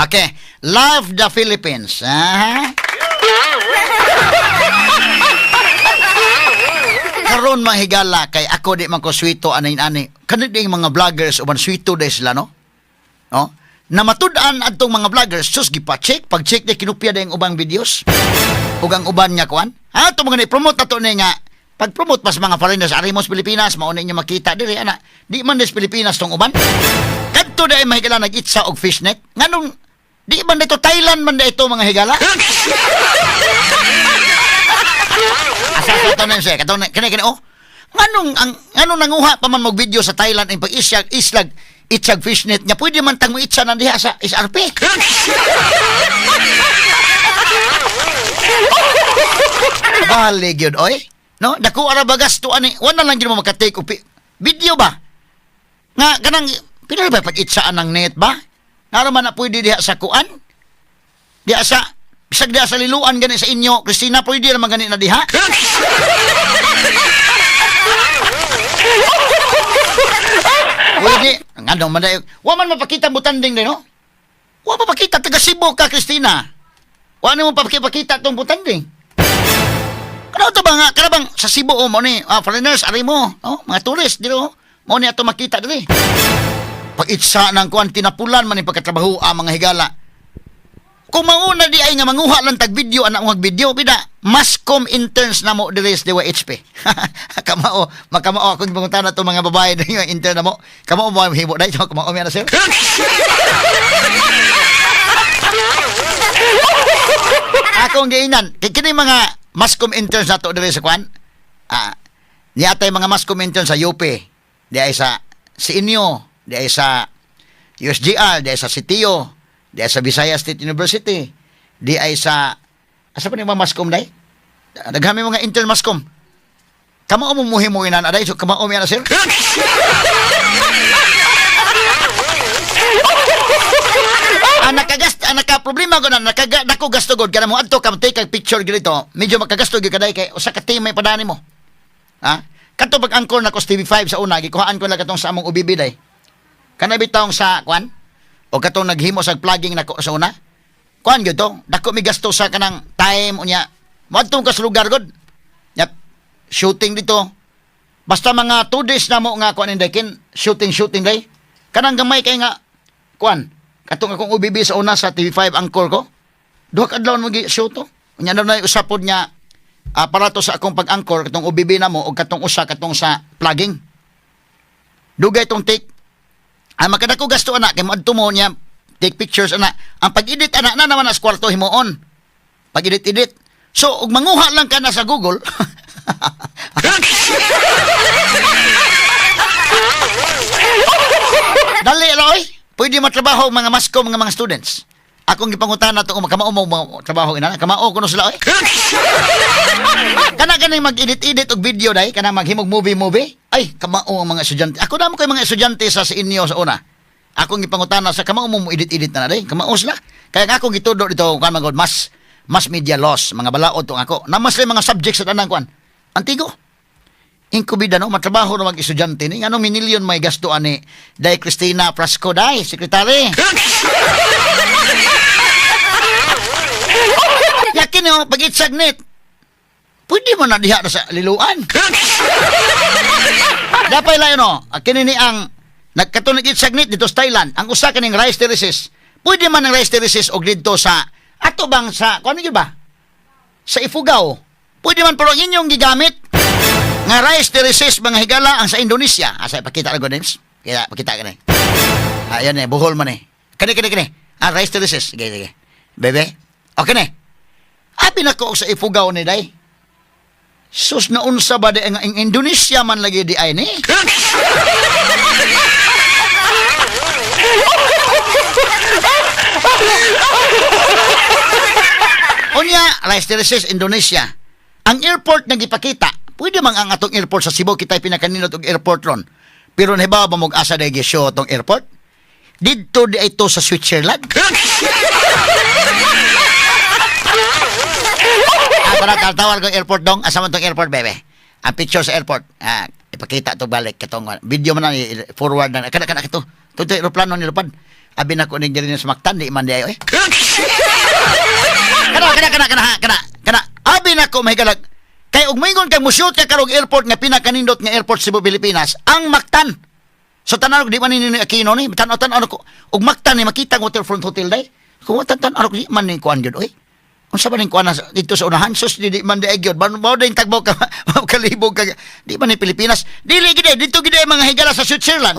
Okay, love the Philippines. Karon mahigala kay ako di man ko swito ani. Kanid ding mga vloggers uban swito day sila no? No? Namatud-an adtong mga vloggers sus gipa-check pag-check di kinupya ding ubang videos. Ug ang uban nga kuan. To mga ni-promote nato ni nga pag-promote pas mga foreigners arimos Pilipinas mao ni makita diri ana. Di man des Pilipinas tong uban. Kadto day mahigala nag-itsa og fishnet. Nganong di man dito Thailand man dito mga higala. Asa to nang siya katong kani nganong nanguha pa man mag video sa Thailand ang pag-isyag islag itchag fishnet nya pwede man tang mo itsa nan diha sa SRP. Bali gyud oy. No, dako ara ba gasto ani wala lang gyud mo makatake og video ba? Nga kanang pila ba pag itsaan ng net ba? Naraman na pwede diha sa kuan? Diha sa bisag diha sa liluan gani sa inyo, Christina pwede naman gani na diha? Pwede. Ngano man dayo. Wa man mapakita butanding din no? Wa mapakita taga Cebu ka, Christina. Wa mo papakita tong butanding. Ano to ba nga? Karabang sa Cebu mo ni foreigners ari mo, no? Mga tourist dito. Mo ni ato makita diri. Pag-itsa ng kuan tinapulan man ni pagkatrabaho mga higala. Kung mauna di ay nga manguha lang tag video anak mo video bida mascom interns na mo diri sa HP. Makamao akong pangunta na to mga babae na yung intern na mo. Kamao mo hibo dai so kamao mi na sir. Akong giinan kini mga mascom interns nato diri sa kuan. Niya tay mga mascom interns sa UP. Di ay sa inyo di ay sa USGR, di ay sa CTO, di ay sa Visayas State University, di ay sa asa pa ni mga mascom day? Naghami mga intern mascom. Kamo mo muhimuin na aday so kamo mi na sir. Naka problema ko na nako gasto gud kana mo adto ka take a picture gito. Medyo makagasto gyud kaday kay usa ka team may padani mo. Kadto pag angkor na ko sa TV5 sa una gikuhaan ko na katong sa among UBB day. Kana bitong sa kwan o katong naghimo sa plugging nako sa una. Kwan gyud to, dako mi gasto sa kanang time unya. Moadtong ka sa lugar gud. Yep. Shooting dito. Basta mga 2 days na mo nga kwan inday shooting day. Kanang gamay kay nga kwan. Katong akong UBB sa una sa TV5 angkor ko. Duha ka adlaw mo gi-shoot to. Unya na usapod niya aparato sa akong pag-angkor katong UBB na mo o katong usa katong sa plugging. Dugay tong take. Makadako gasto ana kay moadto mo niya take pictures ana. Ang pag-edit ana na naman as kwarto himuon. Pag-edit. So ug manguha lang ka na sa Google. Dali roy. Pwede matrabaho mga mascom mga students. Akong gipangutana to kamao mo trabaho ina. Kamao kuno sila oy. Kana ganing mag-edit-edit og video day, kana maghimog movie. Ay, kamao ang mga estudyante. Ako na mo kay mga estudyante sa inyo sa una. Akong gipangutana sa kamao mo edit-edit na day. Kamao sila. Kaya nga akong gitudo dito kan magod mas media loss, mga balaod tong ako. Namas mga subjects sa tanang kuan. Antigo. Inkubida no matrabaho no mag-estudyante ni ngano minilyon may gasto ani Day Cristina Frasco day, sekretary. Yakin no pag-itsagnit. Pwede mo na diha na sa liluan. Dapay layo no. Kini ni ang nagkatunog itsagnit dito sa Thailand. Ang usa kaning rice terraces. Pwede man ang rice terraces og didto sa ato bang sa kuno gyud ba? Sa Ifugao. Pwede man pero inyong gigamit nga rice terraces mga higala ang sa Indonesia. Asa pakita ra godems. Kaya pakita kani. Ayan buhol man Kani. Ah rice terraces. Sige. Bebe. Okay na. Abi na ko sa Ifugao ni day. Sus na unsa ba ang Indonesia man lagi di ay ni? Unya, rice terraces Indonesia. Ang airport nga gipakita, pwede man ang atong airport sa Cebu kitay pinakaninot og airport ron. Pero nahibaw ba mo asa day gisyo atong airport? Didto di ito sa Switzerland. Tawag ko airport dong. Asa man tong airport, bebe? Ang picture sa airport. Ipakita to balik katong video man na forward na. Kana kito. Tuto eroplano ni lupad. Abi na ko ning diri sa Mactan di man di ayo. Kana. Abi na ko mahigalag. Kay ug moingon kay mushoot ka karong airport nga pinakanindot nga airport Cebu, Pilipinas, ang Mactan. So tanan di man ni Aquino ni tan-tan ko. Ug Mactan ni makita ng Waterfront Hotel day. Kung tan ko di man ni kuan gyud oy. Unsa ba ning kuan dito sa unahan sus di man di gyud mao din tagbaw ka kalibog ka di man ni Pilipinas dili gid dito gid mga higala sa Switzerland.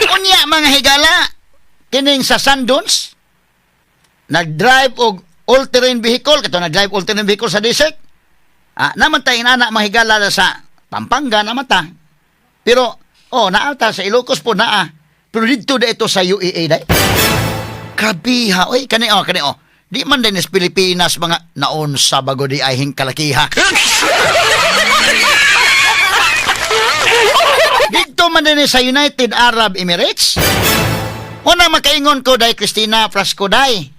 Unya mga higala kining sa Sundance nag-drive og all-terrain vehicle kato nag-drive all-terrain vehicle sa desert. Naman tayo inana mga higala sa Pampanga na mata. Pero, naata sa Ilocos po naa. Pero dito da ito sa UEA day. Kabiha. Oy, kani. Di man din sa Pilipinas mga naon sa bago di ay kalakiha. Dito man din sa United Arab Emirates. Una makaingon ko day Cristina Frasco day.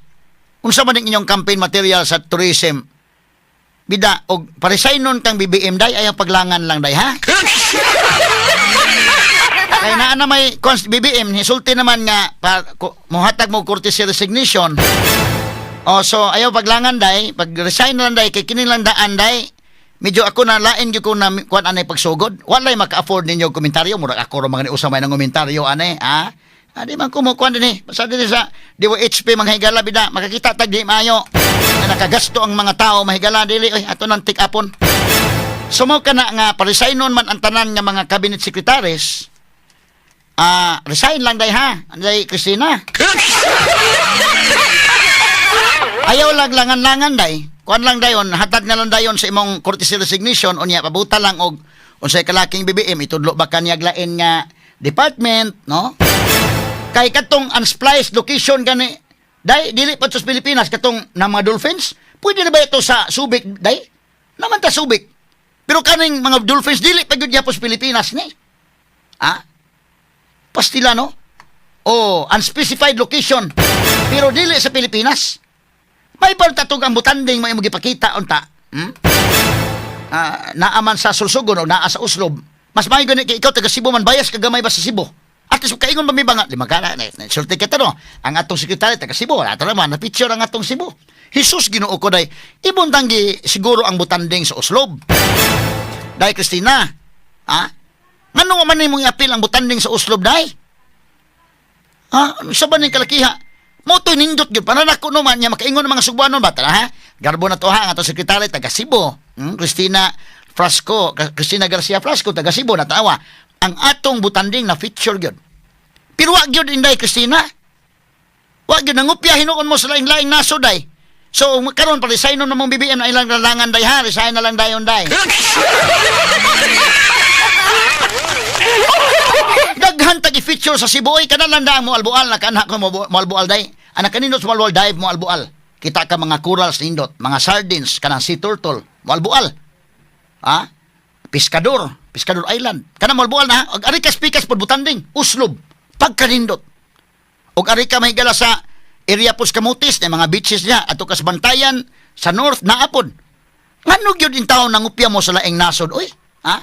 Unsa man din inyong campaign material sa tourism? Bida, og parisaynon kang BBM day, ayaw paglangan lang day, ha? Kaya na may BBM, hisulti naman nga, muhatag mo courtesy resignation. So, ayaw paglangan day, pag-resign lang day, kay kinilang daan day, medyo ako na lain yung kung kuan anay pagsugod. Walay maka-afford ninyo komentaryo, murag ako ro mga usamay ng komentaryo, anay, ha? Di man kumukuan din basta din sa DOHP mga higala bida makakita tag di maayo na nakagasto ang mga tao mahigala dili ato nang tik-apon. Sumo ka na nga parisaynon man ang tanan nga mga cabinet secretaries. Resign lang day ha, anday Cristina. Ayaw lang langan-langan day. Kuan lang dayon, hatag na lang dayon sa imong courtesy resignation unya pabuta lang og unsay kalaking BBM itudlo ba kanyag lain nga department, no? Kay katong unspliced location gani day dili pa sa Pilipinas katong na mga dolphins pwede na ba ito sa Subic day naman ta Subic pero kaning mga dolphins dili pa gyud sa Pilipinas ni pastila no unspecified location pero dili sa Pilipinas may baltatog ang butanding may magipakita unta naaman sa Sulsugon o naa sa Uslob mas may gani kay ikaw taga Cebu man bayas kagamay ba sa Cebu. At least kaingon ba may banga lima ka na sulti kita no ang atong sekretary taga Cebu ato naman na picture ang atong Cebu. Jesus Ginoo ko day ibon tanggi siguro ang butanding sa Uslob. Day Cristina ngano man nimong i-appeal ang butanding sa Uslob day sa ba ning kalakiha mo to nindot gyud pananako no man nya makaingon mga Subuanon ba tara ha garbo na to ha ang atong sekretary taga Cebu. Cristina Garcia Frasco taga Cebu natawa ang atong butanding na feature gyud. Pero wa gyud inday Cristina. Wa gyud nangupya hinuon mo sa laing-laing naso day. So, karon pa resign na mong BBM na ilang langan day ha, resign na lang dayon day. Daghan tagi feature sa Cebu oy kana lang mo albual na kana ko mo albual day. Anak kanindot mo albual dive mo albual. Kita ka mga corals nindot, mga sardines kanang sea turtle mo albual. Ha? Piskador Island. Kana mo albual na og ari ka pikas pod butanding, uslob pagkanindot. Og ari ka mahigala sa area pos Camotes na mga beaches niya ato kas bantayan sa north na apod. Ngano gyud in taon nangupya mo sa laing nasod oy? Ha?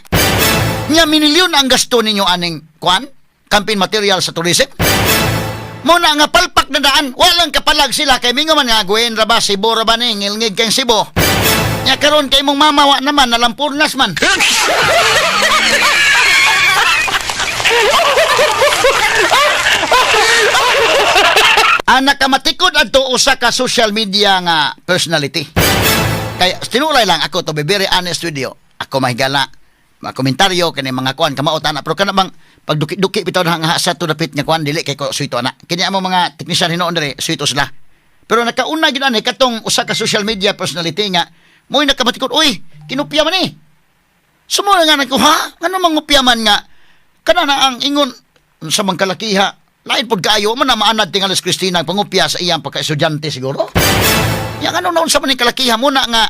Nya minilyon ang gasto ninyo aning kwan? Campaign material sa tourism? Mo na nga palpak na daan, walang kapalag sila kay mingo man nga Gwen ra ba Cebu ra ba ni ngilngig kay Cebu. Nya karon kay mong mamawa naman nalampurnas man. Anak ka matikod adto usa ka social media nga personality. Kaya tinulay lang ako to be very honest with you. Ako mahigala mga komentaryo kani mga kuan kamaot ana pero kana bang pagduki-duki bitaw nga sa to dapit nga kuan dili kay ko suito ana. Kini amo mga teknisyan hinoon diri suito sila. Pero nakauna gid ani katong usa ka social media personality nga mo'y nakamatikod uy kinupya man ni. Sumo nga nako ha ngano mangupya man nga kana na ang ingon sa mga kalakiha lain pod kaayo man na maanad tingalas Cristina ang pangupya sa iyang pagka-estudyante siguro. Yang ano naon sa maning kalakiha mo na nga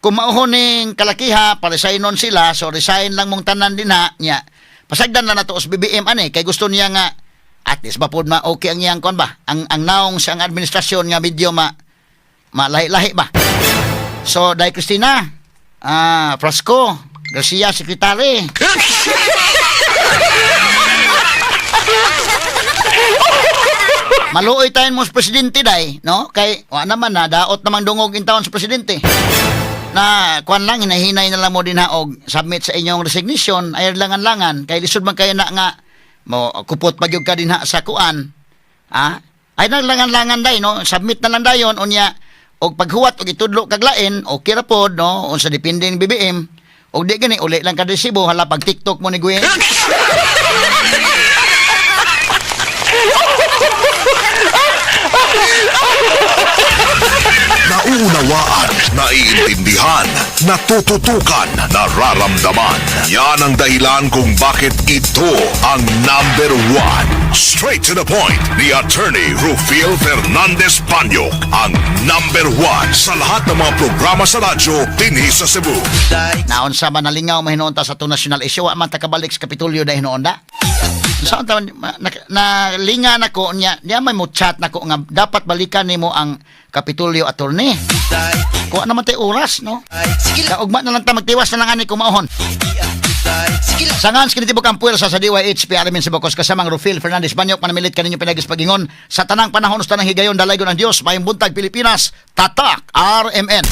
kung mauhon ning kalakiha paresignon sila so resign lang mong tanan din ha nya pasagdan na nato os BBM ani kay gusto niya nga at least ba pod ma okay ang iyang kon ba ang naong sa administrasyon nga medyo malahi-lahi ba. So dai Cristina Frasco Garcia sekretary. Maluoy tayo mo sa presidente day, no? Kay, wa naman na, daot namang dungog in taon sa presidente. Na, kuan lang, hinahinay na lang mo din ha, og submit sa inyong resignation, ay langan-langan, kay lisod man kayo na nga, mo, kupot pagyog ka din ha sa kuan, ha? Ay langan-langan day, no? Submit na lang dayon, unya, og paghuwat, og itudlo kaglain, okay ra pod, no? Unsa depende ng BBM, og di gani, uli lang ka resibo, hala, pag TikTok mo ni Gwen. Nauunawaan, naiintindihan, natututukan, nararamdaman. Yan ang dahilan kung bakit ito ang number one. Straight to the point, ni Attorney Rufil Fernandez Panyok, ang number one sa lahat ng mga programa sa radyo dinhi sa Cebu. Naon sa manalingaw mahinunta sa to national issue, wa man takabalik sa Kapitolyo dahil noon da. Saan taon na linga na ko niya may mo chat na ko nga dapat balikan nimo ang Kapitolyo attorney. Kuha naman tayo oras, no? Kaugma na lang ta magtiwas na lang ani kumahon. Sangan skinitibok ang puwersa sa DYHP Arimin Sibocos kasamang Rufil Fernandez Banyok manamilit kaninyo pinagis pagingon sa tanang panahon sa tanang higayon dalaygon ang Dios mayong buntag Pilipinas tatak RMN.